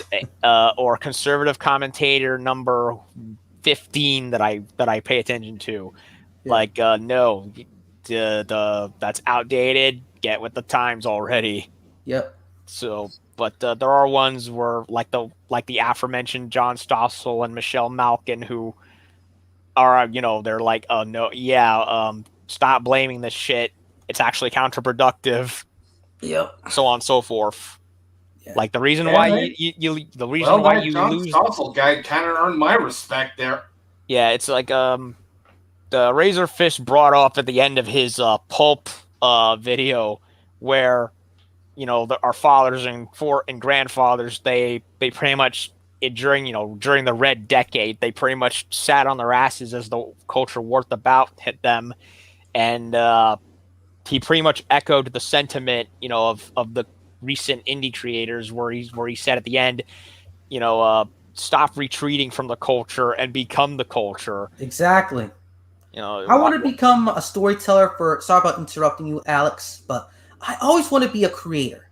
Or conservative commentator number 15 that I pay attention to. Yeah. Like, no, that's outdated. Get with the times already. Yep. So, but there are ones where like the aforementioned John Stossel and Michelle Malkin who are, they're like, oh no, yeah, stop blaming this shit. It's actually counterproductive. Yep. So on and so forth. Yeah. Like the reason Yeah, why right. the reason why you John lose. Stossel guy kind of earned my respect there. Yeah, it's like the Razorfish brought up at the end of his pulp video where our fathers and grandfathers they pretty much during the Red Decade they pretty much sat on their asses as the culture war about hit them, and he pretty much echoed the sentiment of the recent indie creators where he said at the end, stop retreating from the culture and become the culture. Exactly. I I want to become a storyteller sorry about interrupting you, Alex, but I always want to be a creator.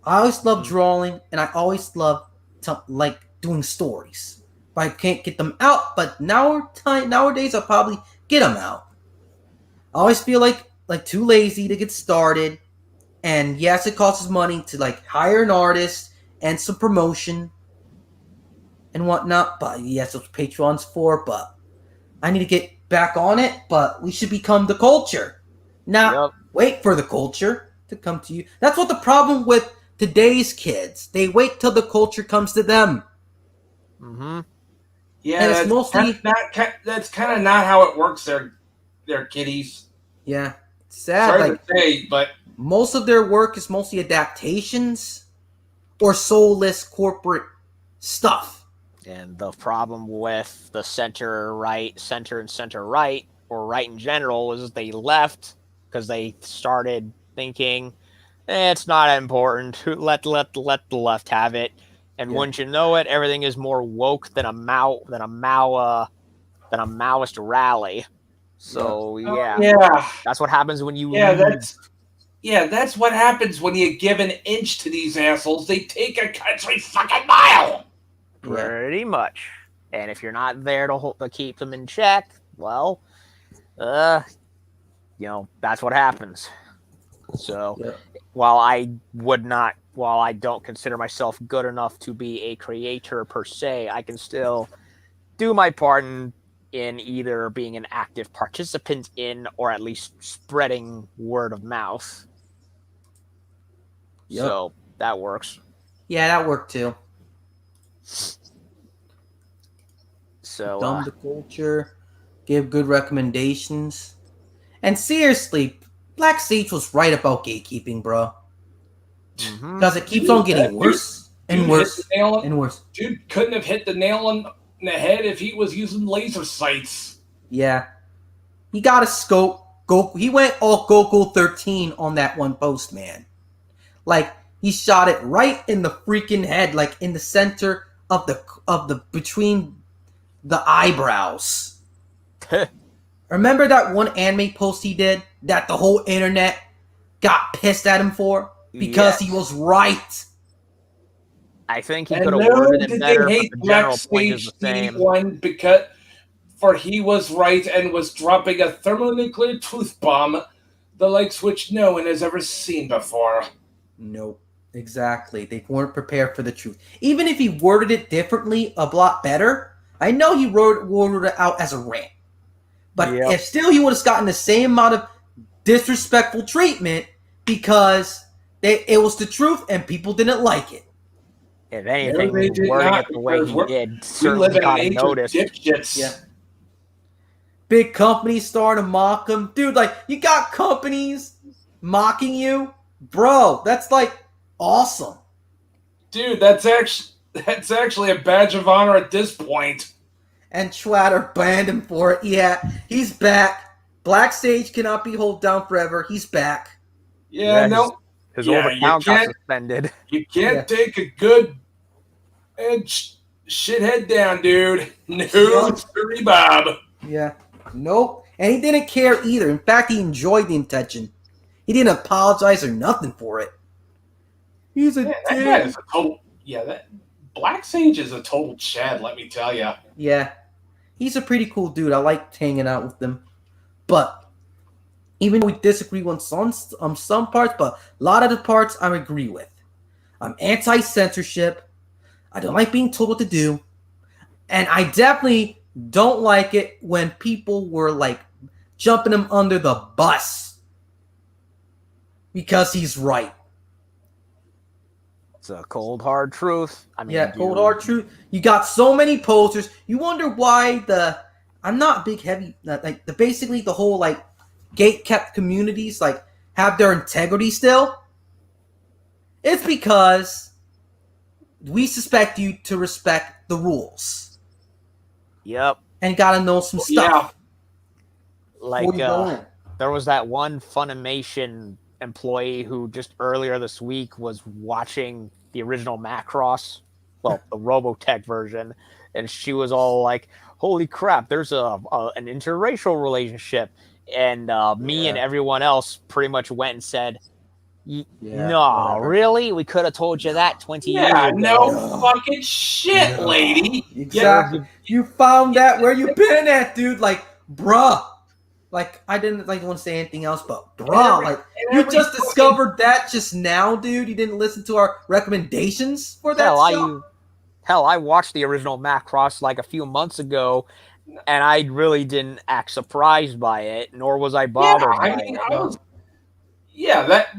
I always love drawing, and I always love doing stories. But I can't get them out, but nowadays I'll probably get them out. I always feel like too lazy to get started, and yes, it costs money to hire an artist and some promotion and whatnot, but yes, those Patreon's for, but I need to get back on it, but we should become the culture. Not wait for the culture to come to you. That's what the problem with today's kids. They wait till the culture comes to them. Mm-hmm. Yeah, And that's kind of not how it works there, kiddies. Yeah. It's sad. Sorry to say, but most of their work is mostly adaptations or soulless corporate stuff. And the problem with the center and center right, or right in general, is they left because they started thinking it's not important. Let the left have it. And wouldn't you know it, everything is more woke than a Maoist rally. So that's what happens when you that's what happens when you give an inch to these assholes. They take a country fucking mile. Pretty much. And if you're not there to keep them in check, well, that's what happens. So while I don't consider myself good enough to be a creator per se, I can still do my part in either being an active participant in, or at least spreading word of mouth. So that works. Yeah, that worked too. So dumb the culture, give good recommendations, and seriously, Black Sage was right about gatekeeping, bro. Because it keeps on getting worse and worse and worse. Dude couldn't have hit the nail on the head if he was using laser sights. Yeah, he got a scope. He went all Goku 13 on that one post, man. Like, he shot it right in the freaking head, like in the center of the between the eyebrows. Remember that one anime post he did that the whole internet got pissed at him for because he was right. I think he could have worded it better, but the general point is the same. For he was right and was dropping a thermonuclear truth bomb, the likes which no one has ever seen before. Nope. Exactly. They weren't prepared for the truth. Even if he worded it differently, a lot better. I know he worded it out as a rant. But if still he would have gotten the same amount of disrespectful treatment because it was the truth and people didn't like it. If anything, wording it the way he did certainly got noticed. Yeah. Big companies starting to mock him. Dude, like, you got companies mocking you? Bro, that's like awesome. Dude, that's actually a badge of honor at this point. And Schwatter banned him for it. Yeah, he's back. Black Sage cannot be held down forever. He's back. Yeah, no. His old account got suspended. You can't take a good and shithead down, dude. No, sorry, Bob. Yeah. Nope. And he didn't care either. In fact, he enjoyed the intention. He didn't apologize or nothing for it. He's a dick. That Black Sage is a total Chad, let me tell you. Yeah. He's a pretty cool dude. I like hanging out with him. But even though we disagree on some parts, but a lot of the parts I agree with. I'm anti-censorship. I don't like being told what to do. And I definitely don't like it when people were like jumping him under the bus because he's right. It's a cold, hard truth. I mean, cold, hard truth. You got so many posters. You wonder why I'm not big heavy, like basically the whole like gate-kept communities like have their integrity still. It's because we suspect you to respect the rules. Yep. And gotta know some stuff. Yeah. Like, there was that one Funimation employee who just earlier this week was watching the original Macross, well, the Robotech version, and she was all like, holy crap, there's an interracial relationship. And me and everyone else pretty much went and said, no, really? We could have told you that 20 years ago. No fucking shit, lady. Exactly. You found that where you been at, dude. Like, bruh. Like, I didn't want to say anything else, but bruh, you just discovered that just now, dude. You didn't listen to our recommendations for that show? Hell, I watched the original Macross like a few months ago, and I really didn't act surprised by it, nor was I bothered by it.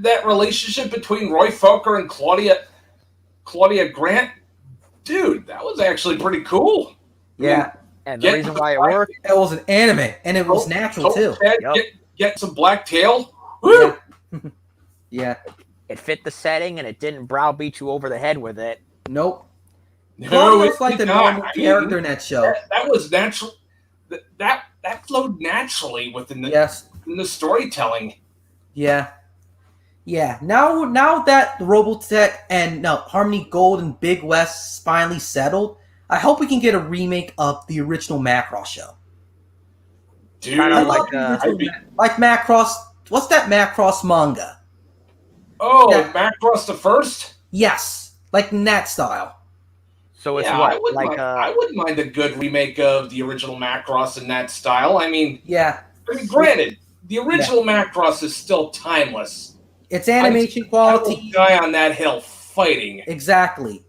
That relationship between Roy Fokker and Claudia Grant, dude, that was actually pretty cool. Yeah. And the reason why it worked? It was an anime, and it was natural, too. Get some black tail. Woo! Yeah. It fit the setting, and it didn't browbeat you over the head with it. Nope. Claudio's like the not. normal I mean, character in that show. That was natural. That flowed naturally within Yes. in the storytelling. Yeah. Yeah. Now that Robotech and Harmony Gold and Big West finally settled, I hope we can get a remake of the original Macross show. Dude, I love like Macross. What's that Macross manga? Oh, Yeah. Macross the First? Yes, like in that style. So it's Yeah, what? I wouldn't mind a good remake of the original Macross in that style. I mean, granted, the original Macross is still timeless. Its animation I quality. will die on that hill fighting. Exactly.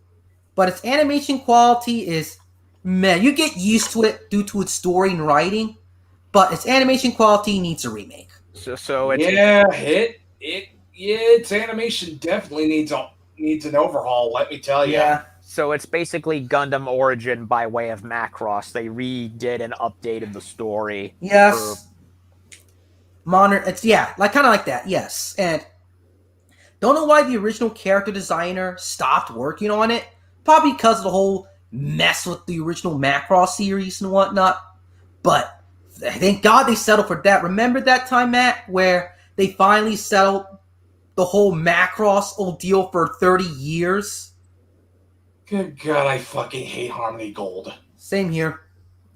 But its animation quality is meh. You get used to it due to its story and writing, but its animation quality needs a remake. So it's its animation definitely needs an overhaul. Let me tell you. Yeah. So it's basically Gundam Origin by way of Macross. They redid and updated the story. Yes. Modern. It's kind of like that. Yes, and don't know why the original character designer stopped working on it. Probably because of the whole mess with the original Macross series and whatnot. But thank God they settled for that. Remember that time, Matt, where they finally settled the whole Macross ordeal for 30 years? Good God, I fucking hate Harmony Gold. Same here.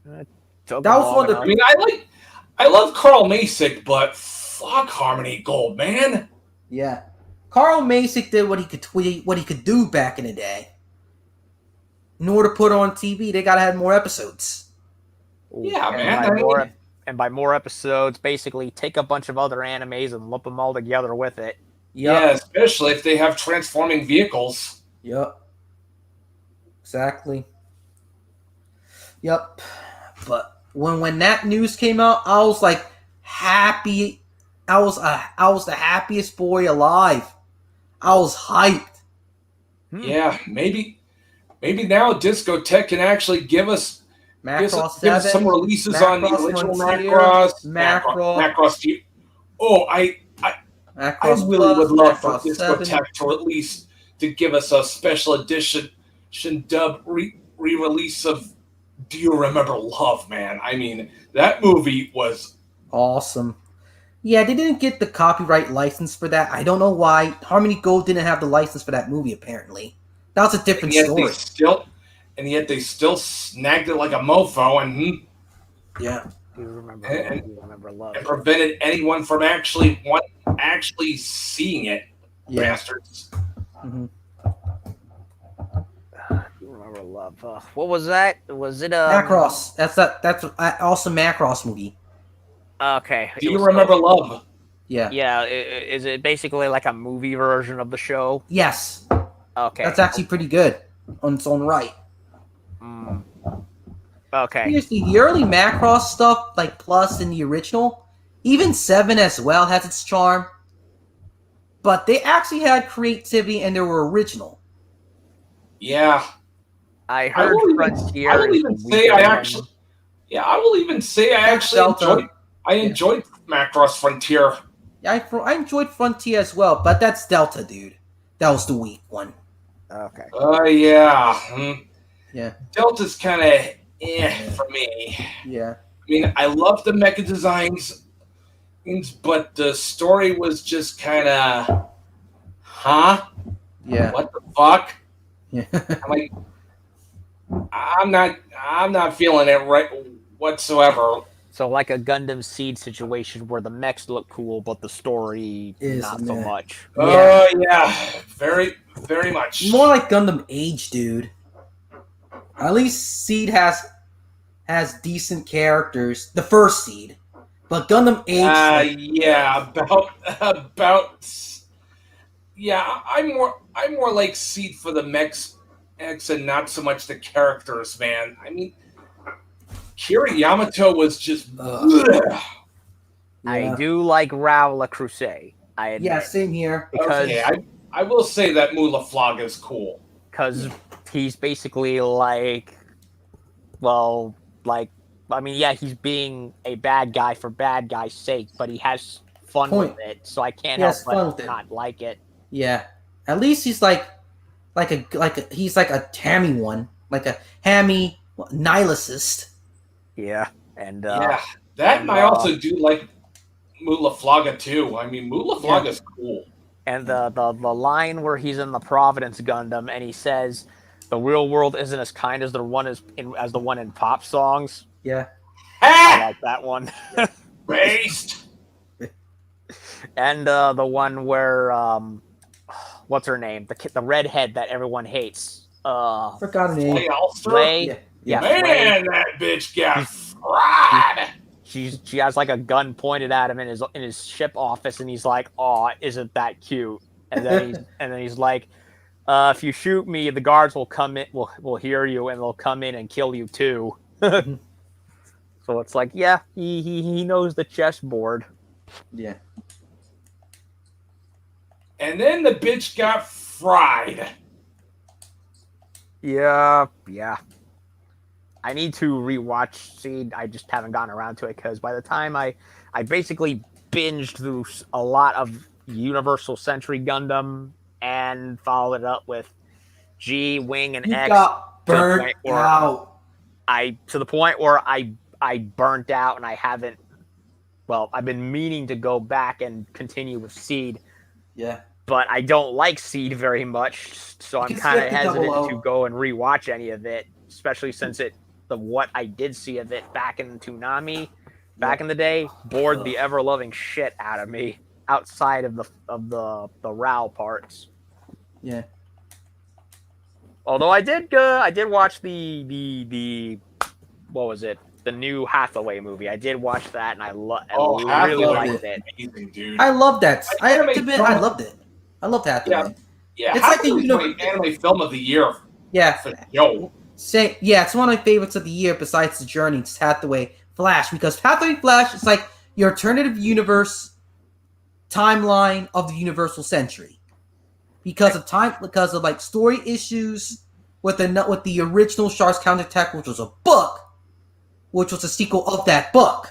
That was one of the. I mean, I love Carl Masick, but fuck Harmony Gold, man. Yeah, Carl Masick did what he could do back in the day. In order to put on TV, they gotta have more episodes. Yeah, and man. By more episodes, basically take a bunch of other animes and lump them all together with it. Yep. Yeah, especially if they have transforming vehicles. Yep. Exactly. Yep. But when that news came out, I was like happy. I was the happiest boy alive. I was hyped. Yeah, maybe now Discotech can actually give us Macross give us 7, some releases Macross on the original Frontier, Macross. Oh, I Macross really Plus, would love for Macross 7. Discotech to at least to give us a special edition dub re-release of Do You Remember Love, man? I mean, that movie was Awesome. Yeah, they didn't get the copyright license for that. I don't know why. Harmony Gold didn't have the license for that movie, apparently. That was a different story. And yet they still snagged it like a mofo and Yeah. Do you remember love? And prevented anyone from actually seeing it. Yeah. Bastards. Mm-hmm. Do you remember love? What was that? Was it Macross. That's awesome Macross movie. Okay. Do you remember Love? Yeah. Yeah. Is it basically like a movie version of the show? Yes. Okay. That's actually pretty good on its own right. Okay. Seriously, the early Macross stuff, like Plus and the original, even 7 as well has its charm. But they actually had creativity and they were original. Yeah. I heard Frontier. I will even say I actually enjoyed Macross Frontier. Yeah, I enjoyed Frontier as well, but that's Delta, dude. That was the weak one. Okay. Yeah. Yeah. Delta's kind of for me. Yeah. I mean, I love the mecha designs, but the story was just kind of, Yeah. what the fuck? Yeah. I'm not feeling it right whatsoever. So like a Gundam Seed situation where the mechs look cool, but the story not so much. Oh yeah, very, very much. More like Gundam Age, dude. At least Seed has decent characters. The first Seed, but Gundam Age. I'm more like Seed for the mechs and not so much the characters, man. I mean, Kira Yamato was just. I do like Raoul Crusade. I admit. Yeah, same here. Because I will say that Mula Flaga is cool. Because he's basically he's being a bad guy for bad guy's sake, but he has fun with it, so I can't help but not like it. Yeah, at least he's like a Tammy one. like a hammy nihilist. Yeah, and that and I also do like Mulaflaga too. I mean, Mulaflaga's cool. And the line where he's in the Providence Gundam and he says, "The real world isn't as kind as the one in pop songs." Yeah, I like that one. Based. And the one where what's her name? The redhead that everyone hates. forgot her name. Lay. Yeah. Man, that bitch got fried. She has like a gun pointed at him in his ship office, and he's like, "Aw, isn't that cute?" And then he's like, "If you shoot me, the guards will come in, will hear you, and they'll come in and kill you too." So it's like, yeah, he knows the chessboard. Yeah. And then the bitch got fried. Yeah. I need to rewatch Seed. I just haven't gotten around to it because by the time I basically binged through a lot of Universal Century Gundam and followed it up with G, Wing, and You X. got burnt out. To the point where I burnt out and I haven't. Well, I've been meaning to go back and continue with Seed. Yeah. But I don't like Seed very much, so I'm kind of hesitant to go and rewatch any of it, especially since what I did see of it back in Toonami, back in the day, bored the ever-loving shit out of me outside of the RAL parts. Yeah. Although I did watch the what was it? The new Hathaway movie. I did watch that, and I really liked it. Amazing, dude. I love that. I loved it. I loved Hathaway. Yeah. It's like the anime film of the year. Yeah. Yo. It's one of my favorites of the year besides The Journey. It's Hathaway Flash, because Hathaway Flash is like your alternative universe timeline of the Universal Century. Because of like story issues with the original Shark's Counterattack, which was a book, which was a sequel of that book.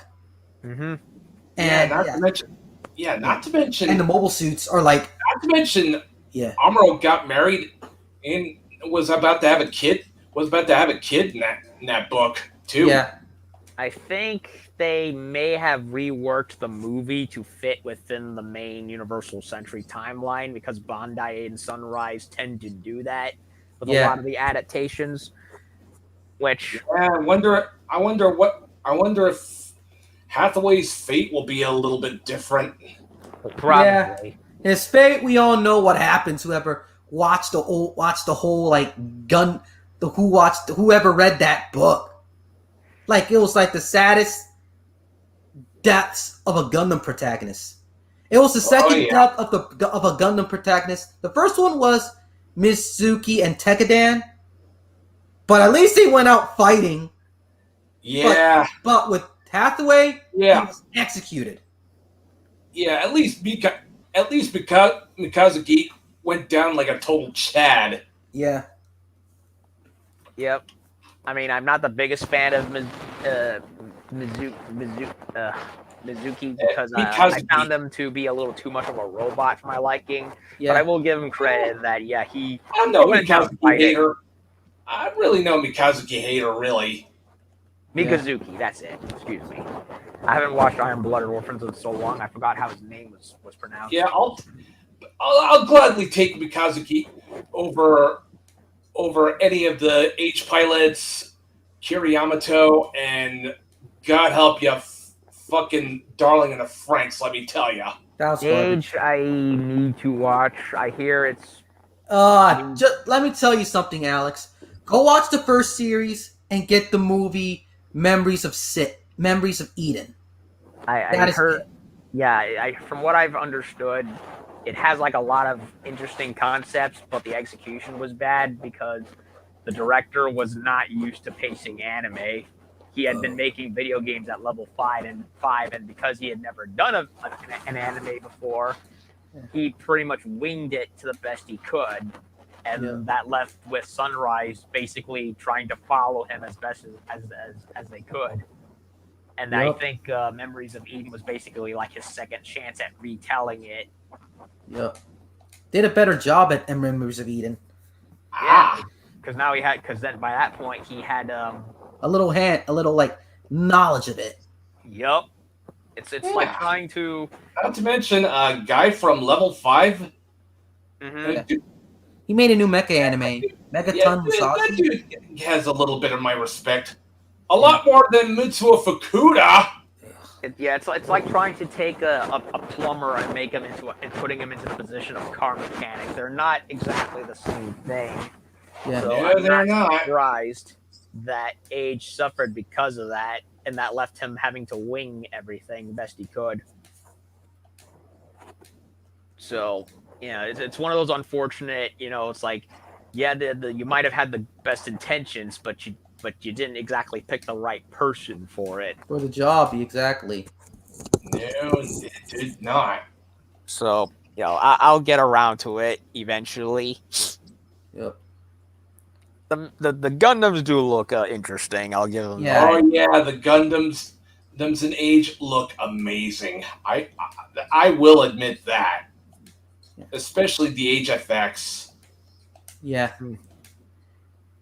Mm-hmm. And not to mention, and the mobile suits are like. Not to mention, Amuro got married and was about to have a kid. In that book too. Yeah, I think they may have reworked the movie to fit within the main Universal Century timeline because Bandai and Sunrise tend to do that with a lot of the adaptations. Which I wonder if Hathaway's fate will be a little bit different. Probably. Yeah. His fate, we all know what happens. Whoever watched the whole like gun. Whoever read that book, like it was like the saddest deaths of a Gundam protagonist. It was the second death of a Gundam protagonist. The first one was Mizuki and Tekadan, but at least they went out fighting. Yeah, but with Hathaway, he was executed. Yeah, at least because Mikazuki went down like a total Chad. Yeah. Yep. I mean, I'm not the biggest fan of Mizuki because I found him to be a little too much of a robot for my liking. Yeah. But I will give him credit that, I'm no Mikazuki hater. I really know Mikazuki hater, really. Mikazuki, that's it. Excuse me. I haven't watched Iron Blooded Orphans in so long, I forgot how his name was pronounced. Yeah, I'll gladly take Mikazuki over any of the H pilots, Kiriyamato, and God help you, fucking Darling in the Franxx, let me tell you. Age, I need to watch. I hear it's... just let me tell you something, Alex. Go watch the first series and get the movie Memories of Eden. I heard... Yeah, from what I've understood, it has like a lot of interesting concepts, but the execution was bad because the director was not used to pacing anime. He had been making video games at level 5, and because he had never done an anime before, he pretty much winged it to the best he could, and that left with Sunrise basically trying to follow him as best as they could. And I think Memories of Eden was basically like his second chance at retelling it. Yep. Did a better job at Memories of Eden. Yeah. because now he had, because then by that point he had a little like knowledge of it. Yup. It's like trying to. Not to mention a guy from level 5. Mhm. He made a new mecha anime, Megaton That Musashi. dude has a little bit of my respect. A lot more than Mitsuo Fukuda. It's like trying to take a plumber and make him and putting him into the position of car mechanic. They're not exactly the same thing. Yeah. So No, they're not. Surprised that Age suffered because of that, and that left him having to wing everything the best he could. So, it's one of those unfortunate, it's like, yeah, you might have had the best intentions, but you didn't exactly pick the right person for it. For the job, exactly. No, it did not. So, I'll get around to it eventually. Yep. The Gundams do look interesting. I'll give them Yeah. that. Oh yeah, the Gundams in Age look amazing. I will admit that. Yeah. Especially the Age FX. Yeah.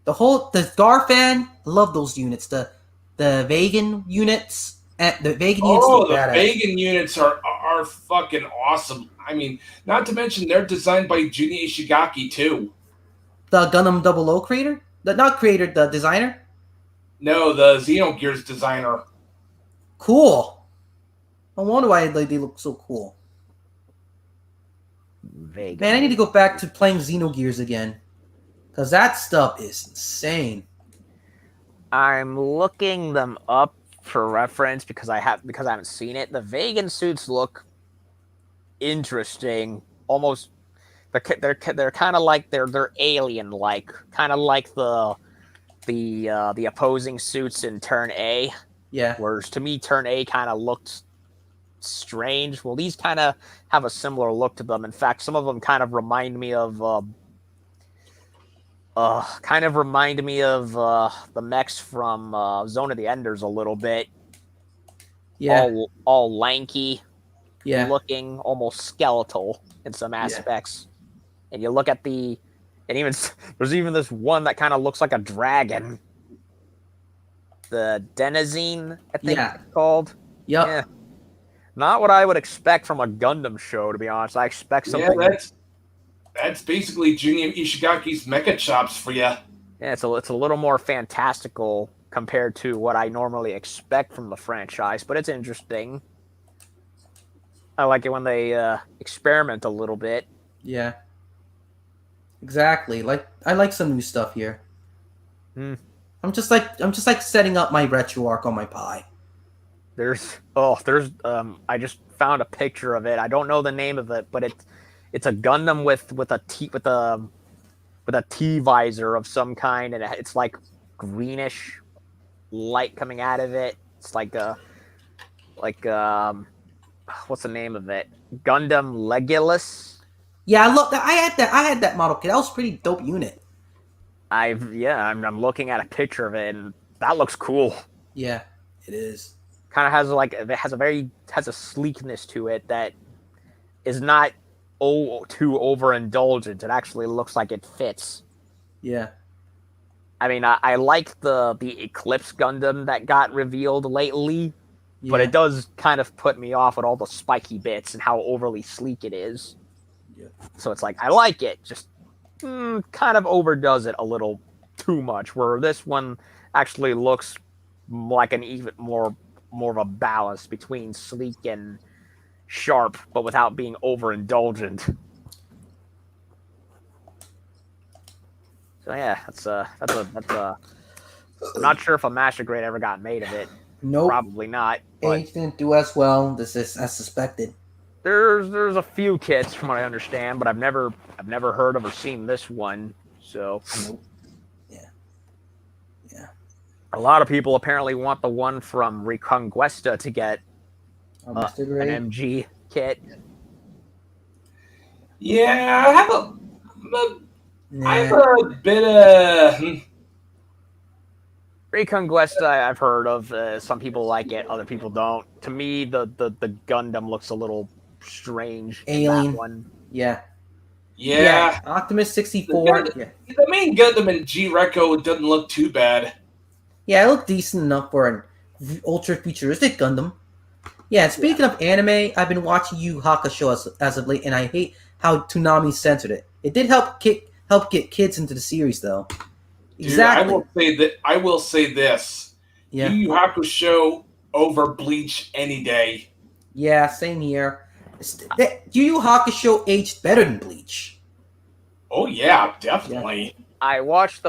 The Garfan, I love those units. The Vegan units. The Vegan units look The badass. Vegan units are fucking awesome. I mean, not to mention they're designed by Junya Ishigaki too. The Gundam 00 creator? Not creator, the designer? No, the Xenogears designer. Cool. I wonder why they look so cool. Vegan. Man, I need to go back to playing Xenogears again. Because that stuff is insane. I'm looking them up for reference because I haven't seen it. The vegan suits look interesting. Almost, they're kind of like they're alien like, kind of like the opposing suits in Turn A. Yeah. Whereas to me, Turn A kind of looked strange. Well, these kind of have a similar look to them. In fact, some of them kind of remind me of the mechs from Zone of the Enders a little bit. Yeah. All lanky, Yeah. looking, almost skeletal in some aspects. And you look at there's even this one that kind of looks like a dragon. The Denizen, I think it's called. Yep. Yeah. Not what I would expect from a Gundam show, to be honest. I expect something. Yeah, that's basically Junya Ishigaki's mecha chops for you. Yeah, it's a little more fantastical compared to what I normally expect from the franchise, but it's interesting. I like it when they experiment a little bit. Yeah. Exactly. I like some new stuff here. I'm just like setting up my retro arc on my Pi. I just found a picture of it. I don't know the name of it, but it's a Gundam with a T visor of some kind, and it's like greenish light coming out of it. It's like what's the name of it? Gundam Legolas. Yeah, look, I had that model kit. That was a pretty dope unit. I'm looking at a picture of it, and that looks cool. Yeah, it is. Kind of has a sleekness to it that is not too overindulgent. It actually looks like it fits. Yeah. I mean, I like the Eclipse Gundam that got revealed lately, but it does kind of put me off with all the spiky bits and how overly sleek it is. Yeah. So it's like, I like it, just kind of overdoes it a little too much, where this one actually looks like an even more of a balance between sleek and sharp, but without being overindulgent. So yeah, that's a. I'm not sure if a master grade ever got made of it. Nope. Probably not. But Age didn't do as well. This is as suspected. there's a few kits from what I understand, but I've never heard of or seen this one. So Nope. Yeah. a lot of people apparently want the one from Reconquista to get an MG kit. Yeah, I have a bit of. Reconquista I've heard of. Some people like it, other people don't. To me, the Gundam looks a little strange. Alien. That one. Yeah. Yeah. Optimus 64. The main Gundam in G-Reco doesn't look too bad. Yeah, it looked decent enough for an ultra futuristic Gundam. Yeah, and speaking of anime, I've been watching Yu Yu Hakusho as of late, and I hate how Toonami censored it. It did help get kids into the series, though. Dude, Exactly. I will say this. Yeah. Yu Yu Hakusho over Bleach any day. Yeah, same here. Yu Yu Hakusho aged better than Bleach. Oh yeah, definitely. I watched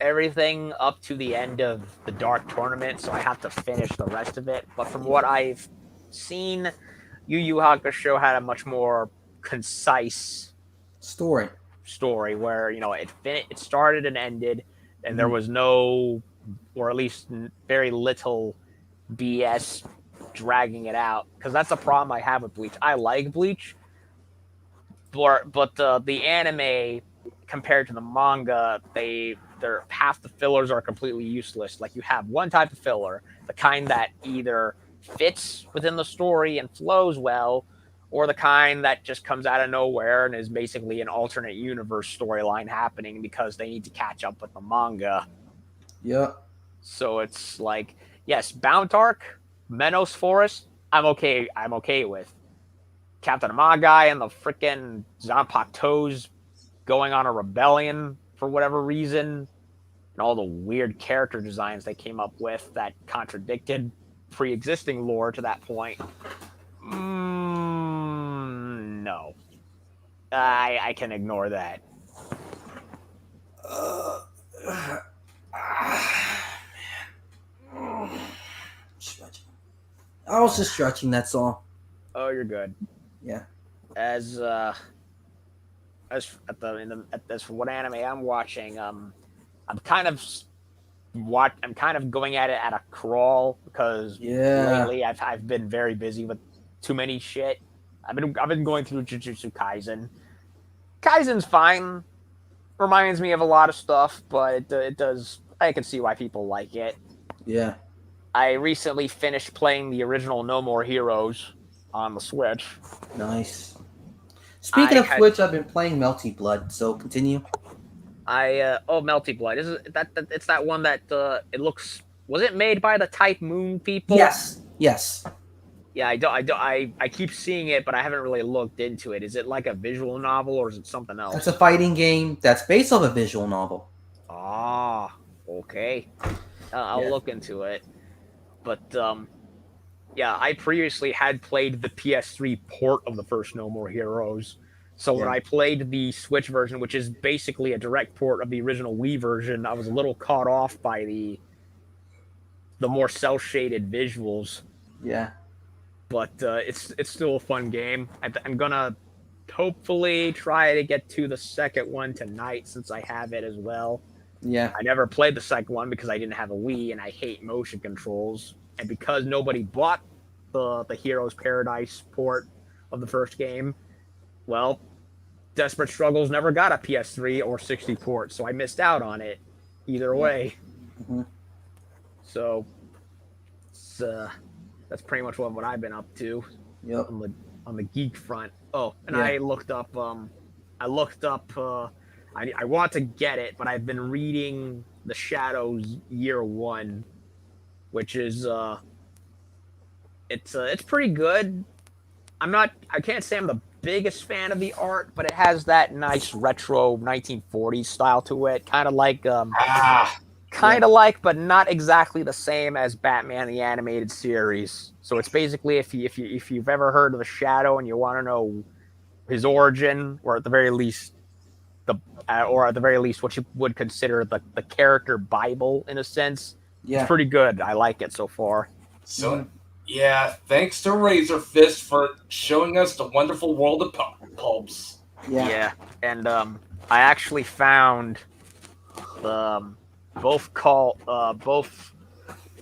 everything up to the end of the Dark Tournament, so I have to finish the rest of it. But from what I've seen, Yu Yu Hakusho had a much more concise story where it started and ended, and there was no, or at least very little, BS dragging it out. Because that's the problem I have with Bleach. I like Bleach, but the anime, compared to the manga, they're half the fillers are completely useless. Like, you have one type of filler, the kind that either fits within the story and flows well, or the kind that just comes out of nowhere and is basically an alternate universe storyline happening because they need to catch up with the manga. Yeah. So it's like, yes, Bound Arc, Menos Forest, I'm okay with. Captain Amagai and the frickin' Zanpakutos going on a rebellion for whatever reason, and all the weird character designs they came up with that contradicted pre-existing lore to that point. No. I can ignore that. Stretching. I was just stretching, that's all. Oh, you're good. Yeah. As for what anime I'm watching, I'm kind of going at it at a crawl because lately I've been very busy with too many shit. I've been going through Jujutsu Kaisen. Kaisen's fine. Reminds me of a lot of stuff, but it does. I can see why people like it. Yeah. I recently finished playing the original No More Heroes on the Switch. Nice. Speaking of which, I've been playing Melty Blood, so continue. Melty Blood. It's that one that it looks. Was it made by the Type Moon people? Yes. Yeah, I keep seeing it, but I haven't really looked into it. Is it like a visual novel or is it something else? It's a fighting game that's based off a visual novel. Ah, okay. I'll look into it. But I previously had played the PS3 port of the first No More Heroes. So when I played the Switch version, which is basically a direct port of the original Wii version, I was a little caught off by the more cel-shaded visuals. Yeah. But it's still a fun game. I'm gonna hopefully try to get to the second one tonight since I have it as well. Yeah. I never played the second one because I didn't have a Wii and I hate motion controls. And because nobody bought the Heroes Paradise port of the first game, well, Desperate Struggles never got a PS3 or 60 port, so I missed out on it either way. Mm-hmm. So that's pretty much what I've been up to. Yep. On the geek front. Oh, and I looked up. I want to get it, but I've been reading The Shadows Year One, which is it's pretty good. I can't say I'm the biggest fan of the art, but it has that nice retro 1940s style to it, kind of like but not exactly the same as Batman the Animated Series. So it's basically if you've ever heard of the Shadow and you want to know his origin, or at the very least what you would consider the character Bible in a sense. Yeah. It's pretty good. I like it so far. So thanks to Razor Fist for showing us the wonderful world of pulps. Yeah. And I actually found I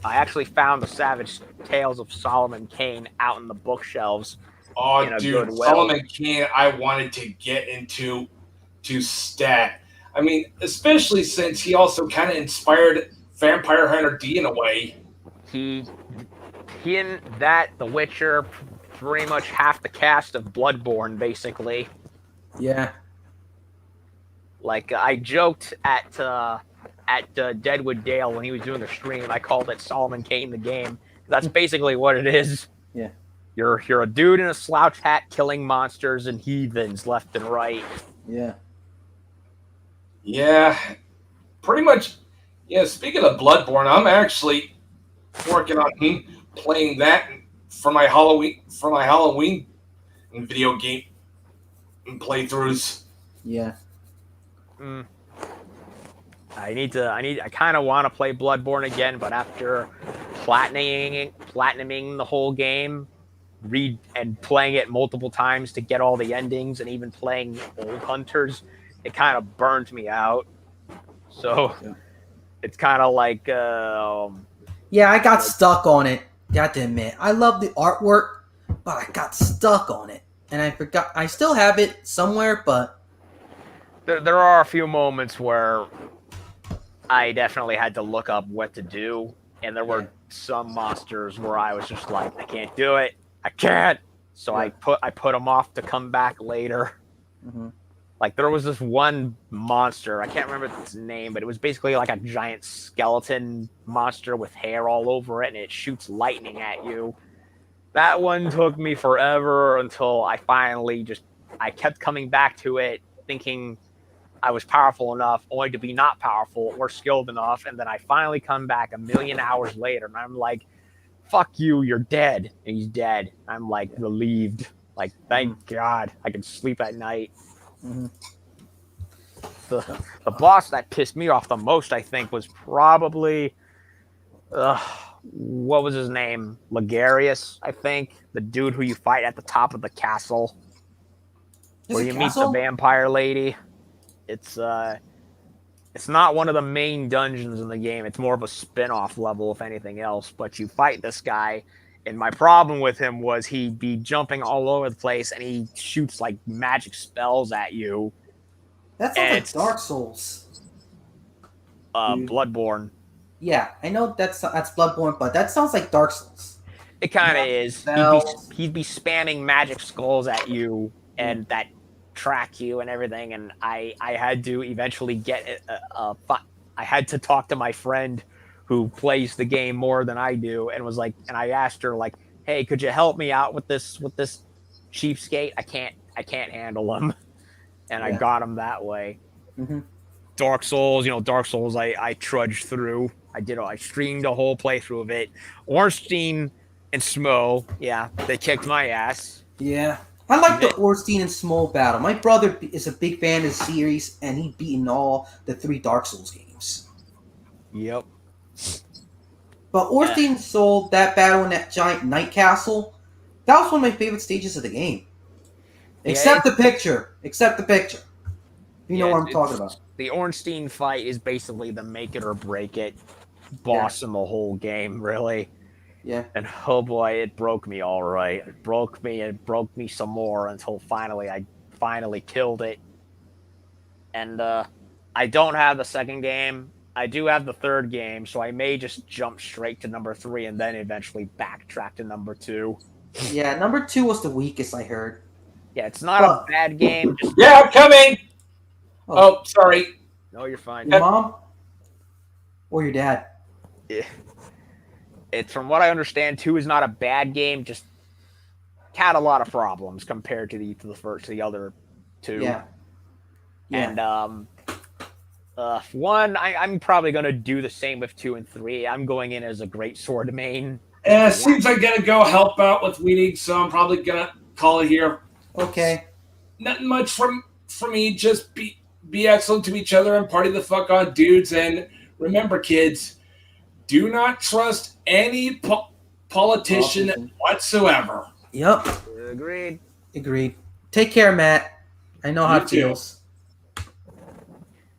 actually found the Savage Tales of Solomon Kane out in the bookshelves. Oh, dude, Solomon Kane, I wanted to get into stat. I mean, especially since he also kind of inspired Vampire Hunter D in a way. He and that, The Witcher, pretty much half the cast of Bloodborne, basically. Yeah. Like I joked at Deadwood Dale when he was doing a stream. I called it Solomon Kane the game. That's basically what it is. Yeah. You're a dude in a slouch hat killing monsters and heathens left and right. Yeah. Yeah, pretty much. Yeah, speaking of Bloodborne, I'm actually working on playing that for my Halloween video game playthroughs. Yeah. I kind of want to play Bloodborne again, but after platinuming the whole game, and playing it multiple times to get all the endings, and even playing Old Hunters, it kind of burned me out. So it's kind of like yeah, I got stuck on it. Got to admit, I love the artwork, but I got stuck on it, and I forgot. I still have it somewhere, but there are a few moments where I definitely had to look up what to do, and there were some monsters where I was just like, I can't do it. I can't. So I put them off to come back later. Mm-hmm. Like there was this one monster, I can't remember its name, but it was basically like a giant skeleton monster with hair all over it, and it shoots lightning at you. That one took me forever until I finally I kept coming back to it, thinking I was powerful enough, only to be not powerful or skilled enough, and then I finally come back a million hours later, and I'm like, fuck you, you're dead. And he's dead. I'm like relieved. Like, thank God I can sleep at night. Mm-hmm. The boss that pissed me off the most, I think, was probably what was his name? Ligarius, I think. The dude who you fight at the top of the castle. Where you meet the vampire lady. It's not one of the main dungeons in the game. It's more of a spin-off level, if anything else. But you fight this guy, and my problem with him was he'd be jumping all over the place, and he shoots like magic spells at you. That sounds like Dark Souls. Bloodborne. Yeah, I know that's Bloodborne, but that sounds like Dark Souls. It kind of is. He'd be spamming magic skulls at you, and that track you and everything. And I had to eventually get I had to talk to my friend who plays the game more than I do, and was like, and I asked her like, "Hey, could you help me out with this cheapskate? I can't handle him." And I got him that way. Mm-hmm. Dark Souls, I trudged through. I streamed a whole playthrough of it. Ornstein and Smo, they kicked my ass. Yeah. I like the Ornstein and Smo battle. My brother is a big fan of the series, and he's beaten all the 3 Dark Souls games. Yep. But Ornstein sold that battle in that giant night castle. That was one of my favorite stages of the game. Except the picture. You know what I'm talking about. The Ornstein fight is basically the make it or break it boss in the whole game, really. Yeah. And oh boy, it broke me all right. It broke me some more until I finally killed it. And I don't have the second game. I do have the third game, so I may just jump straight to number 3 and then eventually backtrack to number 2. Yeah, number 2 was the weakest, I heard. Yeah, it's not a bad game. I'm coming! Oh, sorry. No, you're fine. Your mom? Or your dad? Yeah. It's, from what I understand, 2 is not a bad game, just had a lot of problems compared to the other 2. Yeah. And 1, I'm probably gonna do the same with 2 and 3. I'm going in as a great sword main. Seems I gotta go help out with weeding, so I'm probably gonna call it here. Okay. Nothing much from me. Just be excellent to each other and party the fuck on, dudes. And remember, kids, do not trust any politician whatsoever. Yep. Agreed. Take care, Matt. I know how it feels.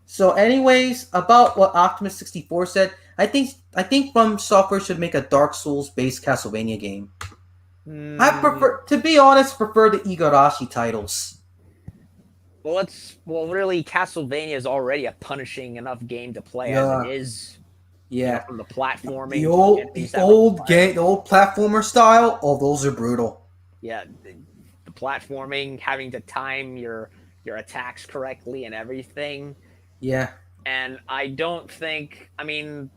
So, anyways, about what Optimus64 said, I think From Software should make a Dark Souls-based Castlevania game. I prefer the Igarashi titles. Well, really, Castlevania is already a punishing enough game to play as it is. Yeah, from the platforming, the old platformer style. Oh, those are brutal. Yeah, the platforming, having to time your your attacks correctly and everything. Yeah. And I don't think, I mean,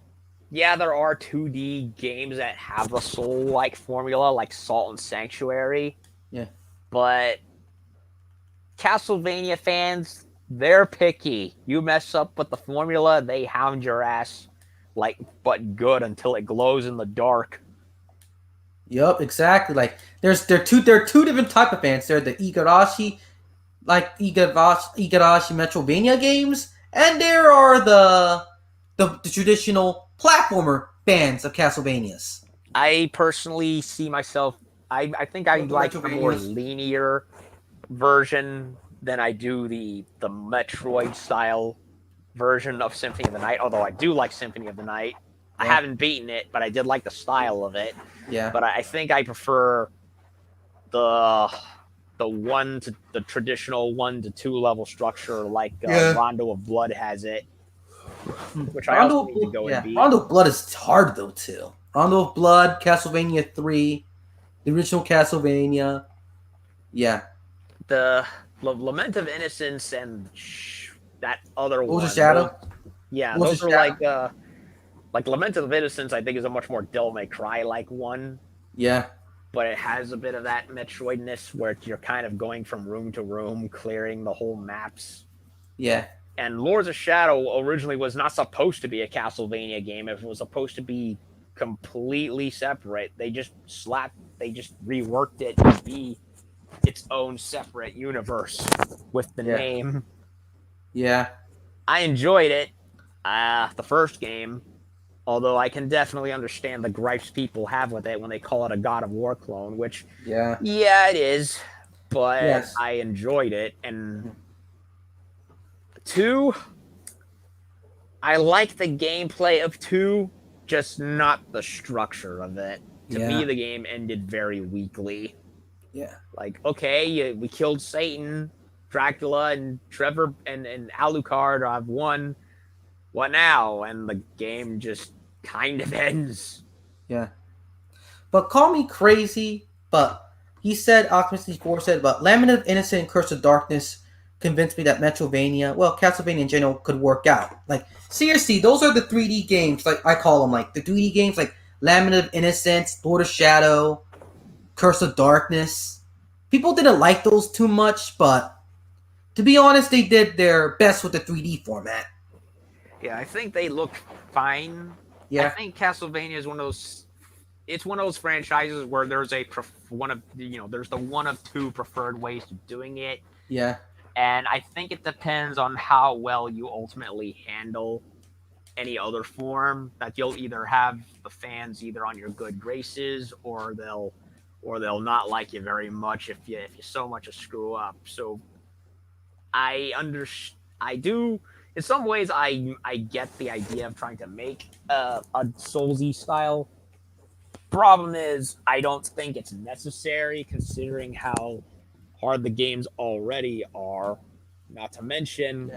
yeah, there are 2D games that have the Soul-like formula, like Salt and Sanctuary. Yeah. But Castlevania fans, they're picky. You mess up with the formula, they hound your ass but good until it glows in the dark. Yep, exactly. Like there are two different type of fans. There are the Igarashi Metrovania games, and there are the traditional platformer fans of Castlevanias. I personally see myself. I think I like the more linear version than I do the Metroid style version of Symphony of the Night. Although I do like Symphony of the Night. I haven't beaten it, but I did like the style of it. Yeah. But I think I prefer the traditional 1 to 2 level structure like Rondo of Blood has it. Which I also need to go and beat. Rondo of Blood is hard though too. Rondo of Blood, Castlevania 3, the original Castlevania. Yeah. The Lament of Innocence and that other one. Lords of Shadow? Those are like Lament of Innocence, I think, is a much more Devil May Cry-like one. Yeah. But it has a bit of that Metroidness where you're kind of going from room to room, clearing the whole maps. Yeah. And Lords of Shadow originally was not supposed to be a Castlevania game. It was supposed to be completely separate. They just reworked it to be its own separate universe with the name. Yeah. I enjoyed it, the first game, although I can definitely understand the gripes people have with it when they call it a God of War clone, which, it is, but I enjoyed it. And 2, I like the gameplay of 2, just not the structure of it. To me, the game ended very weakly. Yeah. Like, okay, we killed Satan, Dracula, and Trevor, and Alucard have won. What now? And the game just kind of ends. Yeah. But call me crazy, but he said, Alchemist4 said, but Lament of Innocence and Curse of Darkness convinced me that Metrovania, Castlevania in general, could work out. Like, seriously, those are the 3D games, like I call them, like the 3D games, like Lament of Innocence, Lord of Shadow, Curse of Darkness. People didn't like those too much, but to be honest, they did their best with the 3D format. Yeah, I think they look fine. Yeah. I think Castlevania is one of those franchises where there's there's the one of 2 preferred ways of doing it. Yeah. And I think it depends on how well you ultimately handle any other form, that you'll either have the fans either on your good graces or they'll not like you very much if you so much a screw up. So I do in some ways I get the idea of trying to make a Soulsy style. Problem is I don't think it's necessary considering how hard the games already are. Not to mention,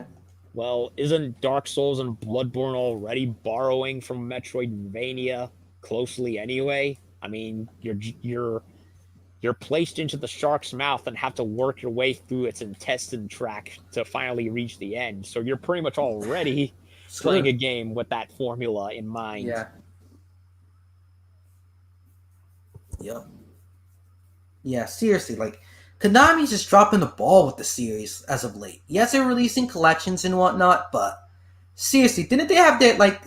isn't Dark Souls and Bloodborne already borrowing from Metroidvania closely anyway? I mean, you're placed into the shark's mouth and have to work your way through its intestine tract to finally reach the end. So you're pretty much already playing a game with that formula in mind. Yeah. Yep. Yeah, seriously, like, Konami's just dropping the ball with the series as of late. Yes, they're releasing collections and whatnot, but seriously, didn't they have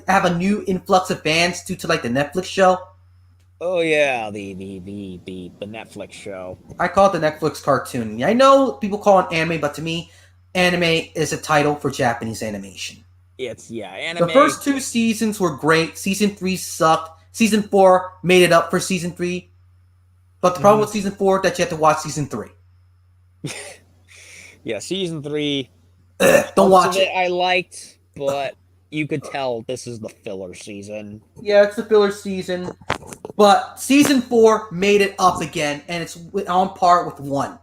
have a new influx of fans due to the Netflix show? Oh yeah, the Netflix show. I call it the Netflix cartoon. I know people call it anime, but to me, anime is a title for Japanese animation. It's anime. The first 2 seasons were great. Season 3 sucked. Season 4 made it up for Season 3. But the problem with Season 4 is that you have to watch Season 3. Yeah, Season 3. Don't watch it. I liked, but you could tell this is the filler season. Yeah, it's the filler season. But Season 4 made it up again, and it's on par with 1.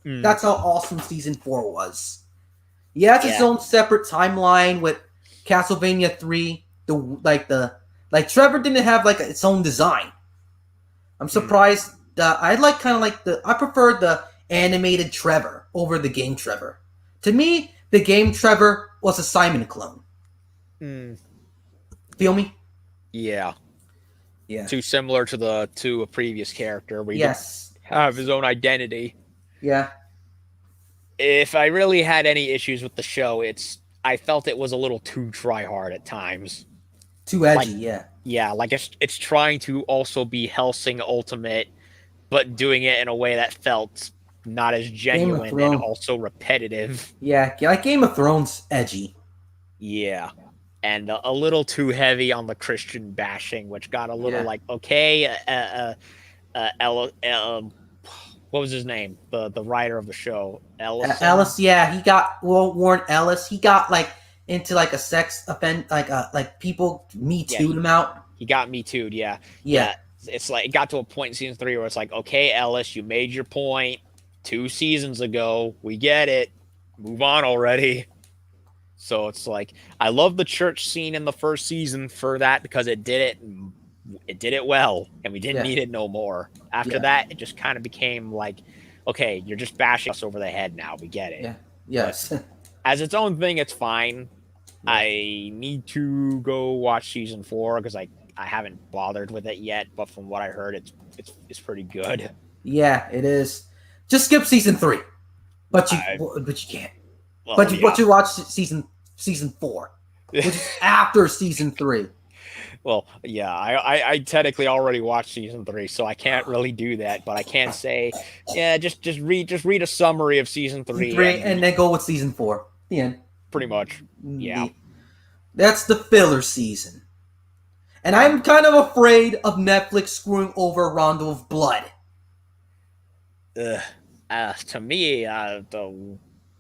That's how awesome Season 4 was. Yeah, it's its own separate timeline with Castlevania 3. Trevor didn't have its own design. I'm surprised. I prefer the animated Trevor over the game Trevor. To me, the game Trevor was a Simon clone. Feel me? Yeah. Yeah. Too similar to a previous character where he Yes. didn't have his own identity. Yeah. If I really had any issues with the show, I felt it was a little too try hard at times. Too edgy, yeah. Yeah, like it's trying to also be Hellsing Ultimate, but doing it in a way that felt not as genuine and also repetitive. Yeah, like Game of Thrones edgy. Yeah. And a little too heavy on the Christian bashing, which got a little like, okay, what was his name? The writer of the show, Ellis. Yeah, he got Warren Ellis. He got like into like a sex offense, like people Me Too'd him out. He got Me Too'd. Yeah. It's like it got to a point in season 3 where it's like, okay, Ellis, you made your point 2 seasons ago. We get it. Move on already. So it's like, I love the church scene in the first season for that because it did it well, and we didn't need it no more. After that, it just kind of became like, okay, you're just bashing us over the head now. We get it. Yeah. Yes. But as its own thing, it's fine. I need to go watch season 4 because I haven't bothered with it yet, but from what I heard, it's pretty good. Yeah, it is. Just skip season 3, but you can't. Well, but you watch season 4, which is after season 3. Well, yeah, I technically already watched season 3, so I can't really do that. But I can say, yeah, just read a summary of season 3, and then go with season 4. The end. Pretty much. Yeah. That's the filler season. And I'm kind of afraid of Netflix screwing over Rondo of Blood. To me,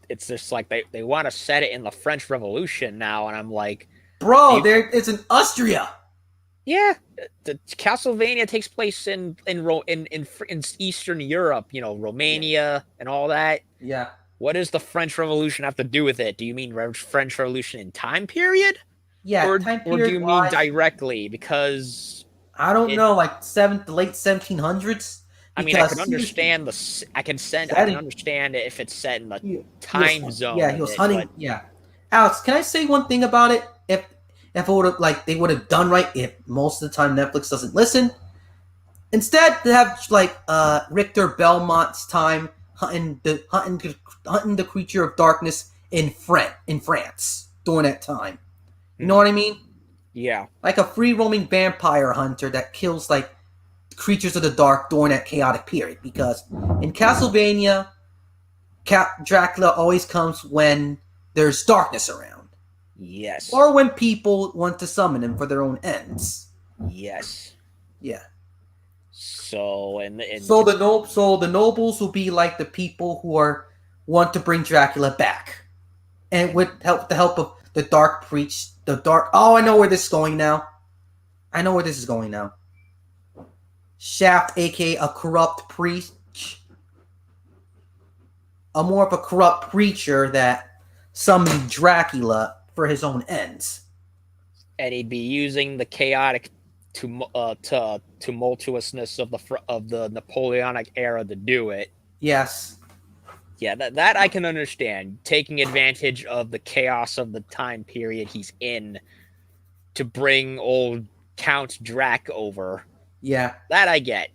it's just like they want to set it in the French Revolution now, and I'm like, bro, it's in Austria. Yeah, the Castlevania takes place in Eastern Europe, Romania and all that. Yeah. What does the French Revolution have to do with it? Do you mean French Revolution in time period? Yeah, or, time period. Or do you mean directly? Because I don't know, like the late 1700s. I mean, I can understand I can understand it if it's set in the time zone. Yeah, he was hunting. Yeah, Alex, can I say one thing about it? If it would have they would have done right. If most of the time Netflix doesn't listen, instead they have Richter Belmont's time hunting the creature of darkness in France during that time. You know what I mean? Yeah, like a free roaming vampire hunter that kills creatures of the dark during that chaotic period, because in Castlevania, Dracula always comes when there's darkness around. Yes. Or when people want to summon him for their own ends. Yes. Yeah. So the nobles will be like the people who want to bring Dracula back, and with the help of the dark preach, Oh, I know where this is going now. Shaft, aka a corrupt priest, more of a corrupt preacher that summoned Dracula for his own ends, and he'd be using the chaotic tumultuousness of the Napoleonic era to do it. Yes. Yeah, that I can understand. Taking advantage of the chaos of the time period he's in to bring old Count Drac over. Yeah. That I get.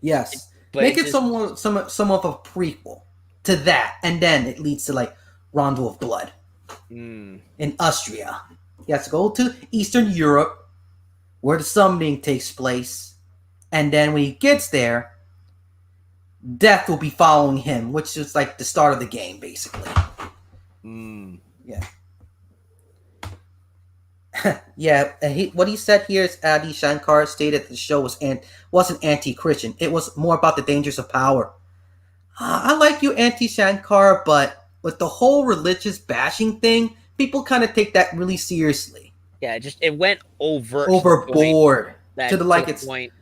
Yes. But make it some of a prequel to that, and then it leads to Rondo of Blood in Austria. He has to go to Eastern Europe, where the summoning takes place, and then when he gets there, death will be following him, which is the start of the game, basically. Yeah. Yeah, what he said here is Adi Shankar stated the show wasn't anti-Christian. It was more about the dangers of power. I like you, Anti-Shankar, but with the whole religious bashing thing, people kind of take that really seriously. Yeah, it went overboard to the point.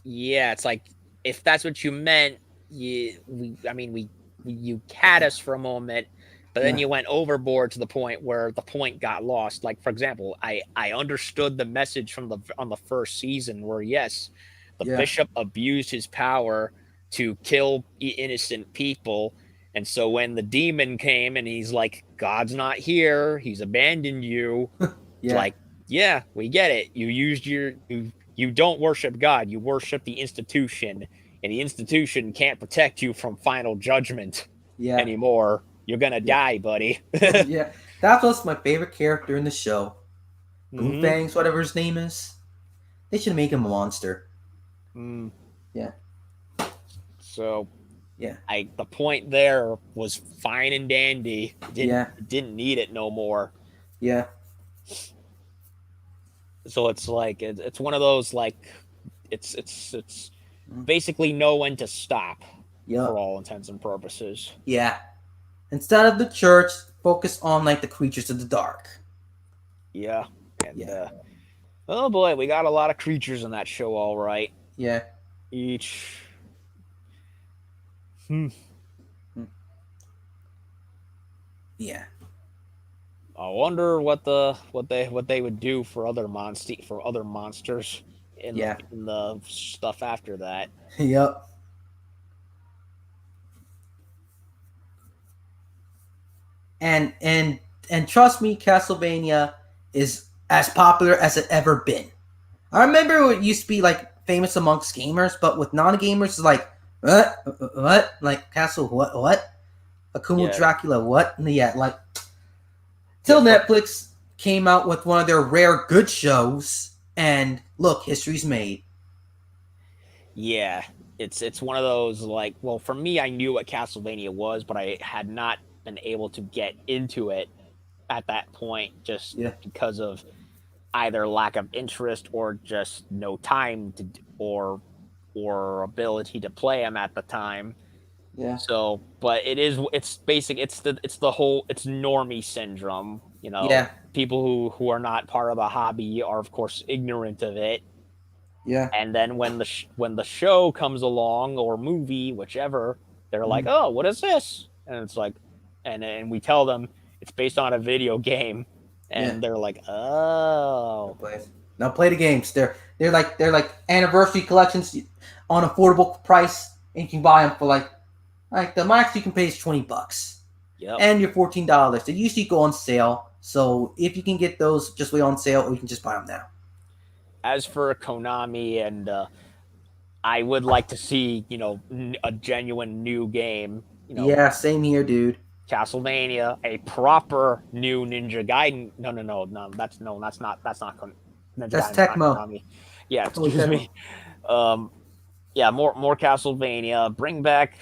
Yeah, it's like, if that's what you meant, you had us for a moment, but then you went overboard to the point where the point got lost. Like, for example, I understood the message on the first season where, yes, the bishop abused his power to kill innocent people, And so when the demon came and he's like, God's not here, he's abandoned you. Yeah. Like, yeah, we get it. You don't worship God, you worship the institution, and the institution can't protect you from final judgment anymore. You're gonna die, buddy. Yeah. That was my favorite character in the show. Blue Fangs, whatever his name is. They should make him a monster. Yeah. So yeah. The point there was fine and dandy. Didn't need it no more. Yeah. So it's like it's one of those like it's basically know when to stop for all intents and purposes. Yeah. Instead of the church, focus on like the creatures of the dark. Yeah. And oh boy, we got a lot of creatures in that show, all right. Yeah. Each Yeah. I wonder what they would do for other monsters in the stuff after that. Yep. And trust me, Castlevania is as popular as it ever been. I remember it used to be like famous amongst gamers, but with non-gamers, it's like what? Like Castle what? Akuma Dracula what? Yeah, like till Netflix came out with one of their rare good shows, and look, history's made. Yeah, it's one of those like, well, for me, I knew what Castlevania was, but I had not been able to get into it at that point just because of either lack of interest or just no time to or ability to play them at the time. Yeah. So, but it's basic. It's normie syndrome. You know. Yeah. People who are not part of the hobby are of course ignorant of it. Yeah. And then when the show comes along or movie, whichever, they're like, oh, what is this? And it's like, and we tell them it's based on a video game, and they're like, oh. Now play the games. They're like anniversary collections on affordable price, and you can buy them for like the max you can pay is $20. Yep. And you're $14. They usually go on sale, so if you can get those, just wait on sale, or you can just buy them now. As for Konami, and I would like to see a genuine new game. Yeah, same here, dude. Castlevania, a proper new Ninja Gaiden. No, that's not Ninja That's Gaiden, Tecmo. Konami. Yeah, excuse me. More Castlevania. Bring back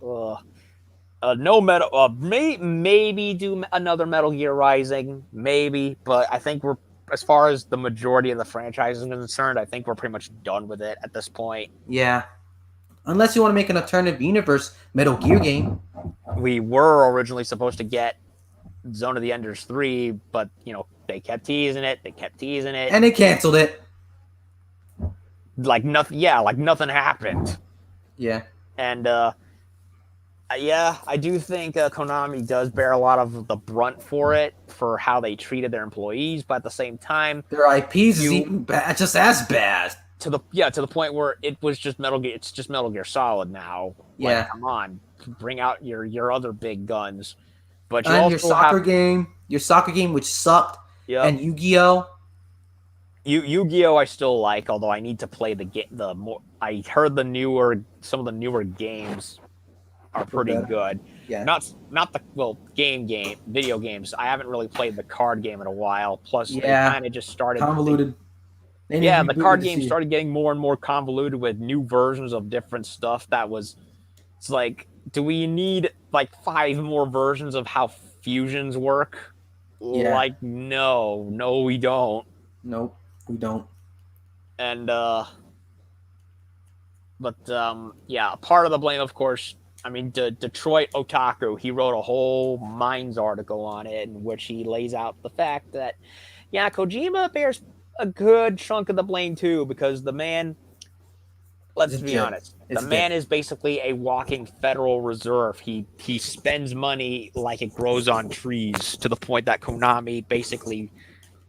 no Metal. Maybe do another Metal Gear Rising, maybe. But I think as far as the majority of the franchise is concerned, I think we're pretty much done with it at this point. Yeah. Unless you want to make an alternative universe Metal Gear game. We were originally supposed to get Zone of the Enders 3, but, they kept teasing it. And they canceled it. Like nothing happened. Yeah. And, I do think Konami does bear a lot of the brunt for it, for how they treated their employees, but at the same time, their IPs is even bad, just as bad. To the point where it was just Metal Gear. It's just Metal Gear Solid now. Yeah, like, come on, bring out your other big guns. But your soccer game, which sucked. Yeah, and Yu-Gi-Oh. Yu-Gi-Oh I still like, although I need to play the more. I heard some of the newer games are pretty good. Yeah, not the video games. I haven't really played the card game in a while. Plus, they kind of just started convoluted. The card game started getting more and more convoluted with new versions of different stuff. It's like, do we need like 5 more versions of how fusions work? Yeah. Like, no, we don't. Nope, we don't. And part of the blame, of course, I mean, Detroit Otaku, he wrote a whole Minds article on it in which he lays out the fact that, Kojima bears a good chunk of the blame too, because the man, let's be honest, the man is basically a walking Federal Reserve. He spends money like it grows on trees, to the point that Konami basically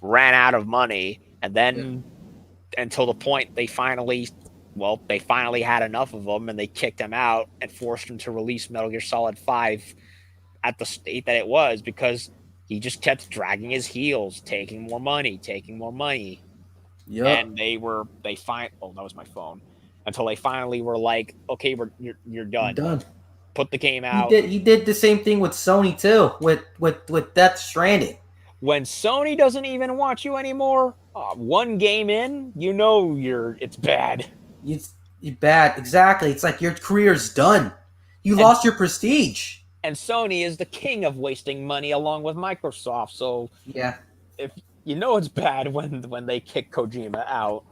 ran out of money, and then until the point they finally well, they finally had enough of him, and they kicked him out and forced him to release Metal Gear Solid 5 at the state that it was, because he just kept dragging his heels, taking more money. Yep. And that was my phone. Until they finally were like, okay, you're done. Done. Put the game out. He did the same thing with Sony too, with Death Stranding. When Sony doesn't even want you anymore, one game in, it's bad. You're bad. Exactly. It's like your career's done. You lost your prestige. And Sony is the king of wasting money along with Microsoft. So yeah, if it's bad when they kick Kojima out.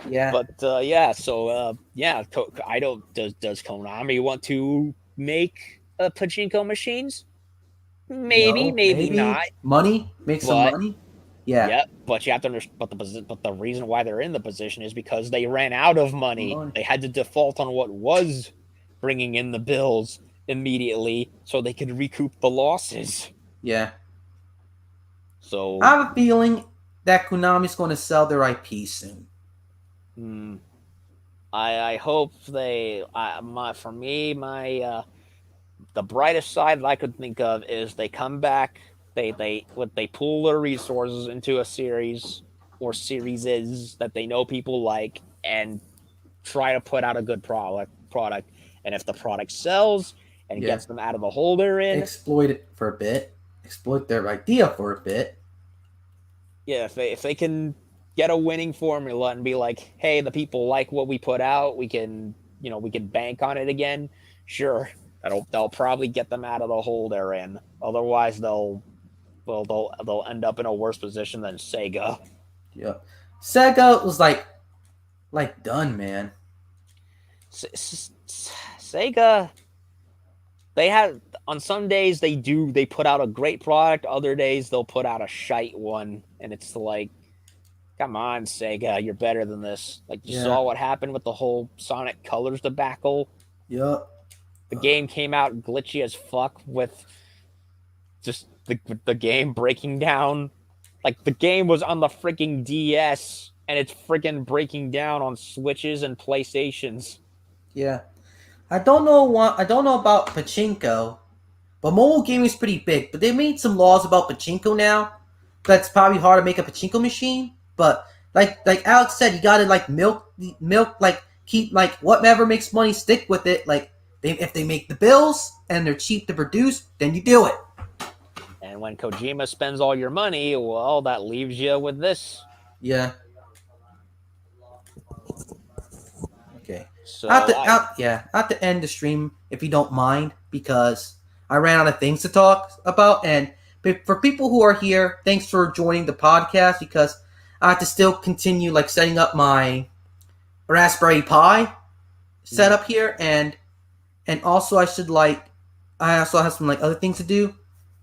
Yeah. But I don't. Does Konami want to make pachinko machines? Maybe, No, maybe not. Money, make some money. Yeah. Yeah, but you have to understand. But the reason why they're in the position is because they ran out of money. They had to default on what was bringing in the bills immediately, so they could recoup the losses. Yeah. So I have a feeling that Konami's going to sell their IP soon. I hope they. The brightest side that I could think of is they come back. They pool their resources into a series or series that they know people like, and try to put out a good product. And if the product sells and gets them out of the hole they're in, exploit it for a bit. Exploit their idea for a bit. Yeah, if they can get a winning formula and be like, hey, the people like what we put out, we can bank on it again. Sure, they'll probably get them out of the hole they're in. Otherwise, they'll end up in a worse position than Sega. Yeah, Sega was like done, man. Sega, they have, on some days they put out a great product, other days they'll put out a shite one, and it's like, come on, Sega, you're better than this. Like, you saw what happened with the whole Sonic Colors debacle. Yep. The game came out glitchy as fuck with just the game breaking down. Like, the game was on the freaking DS, and it's freaking breaking down on Switches and PlayStations. Yeah. I don't know about pachinko, but mobile gaming is pretty big. But they made some laws about pachinko now. That's probably hard to make a pachinko machine. But like Alex said, you gotta milk, keep whatever makes money, stick with it. Like if they make the bills and they're cheap to produce, then you do it. And when Kojima spends all your money, well, that leaves you with this. Yeah. Okay. So I have to end the stream if you don't mind, because I ran out of things to talk about. And for people who are here, thanks for joining the podcast, because I have to still continue setting up my Raspberry Pi setup here, and also I also have some other things to do.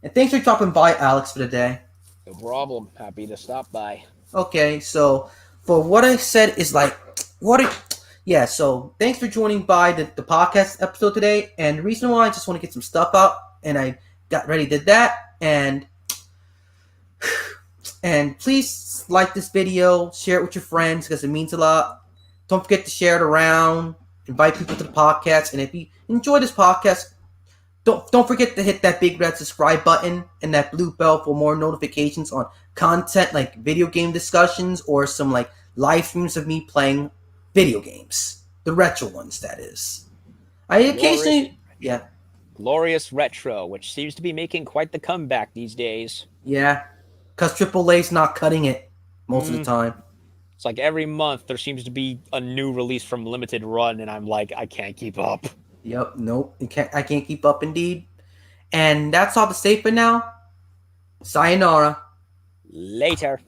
And thanks for dropping by, Alex, for today. No problem. Happy to stop by. Okay, so for what I said is so thanks for joining by the podcast episode today. And the reason why I just want to get some stuff out, and I got ready, did that, and please like this video, share it with your friends, because it means a lot. Don't forget to share it around, invite people to the podcast, and if you enjoy this podcast, don't forget to hit that big red subscribe button and that blue bell for more notifications on content like video game discussions or some live streams of me playing video games. The retro ones, that is. I occasionally... Yeah. Glorious Retro, which seems to be making quite the comeback these days. Yeah. Because AAA's not cutting it most of the time. It's like every month there seems to be a new release from Limited Run, and I'm like, I can't keep up. Yep, nope. I can't keep up, indeed. And that's all to say for now. Sayonara. Later.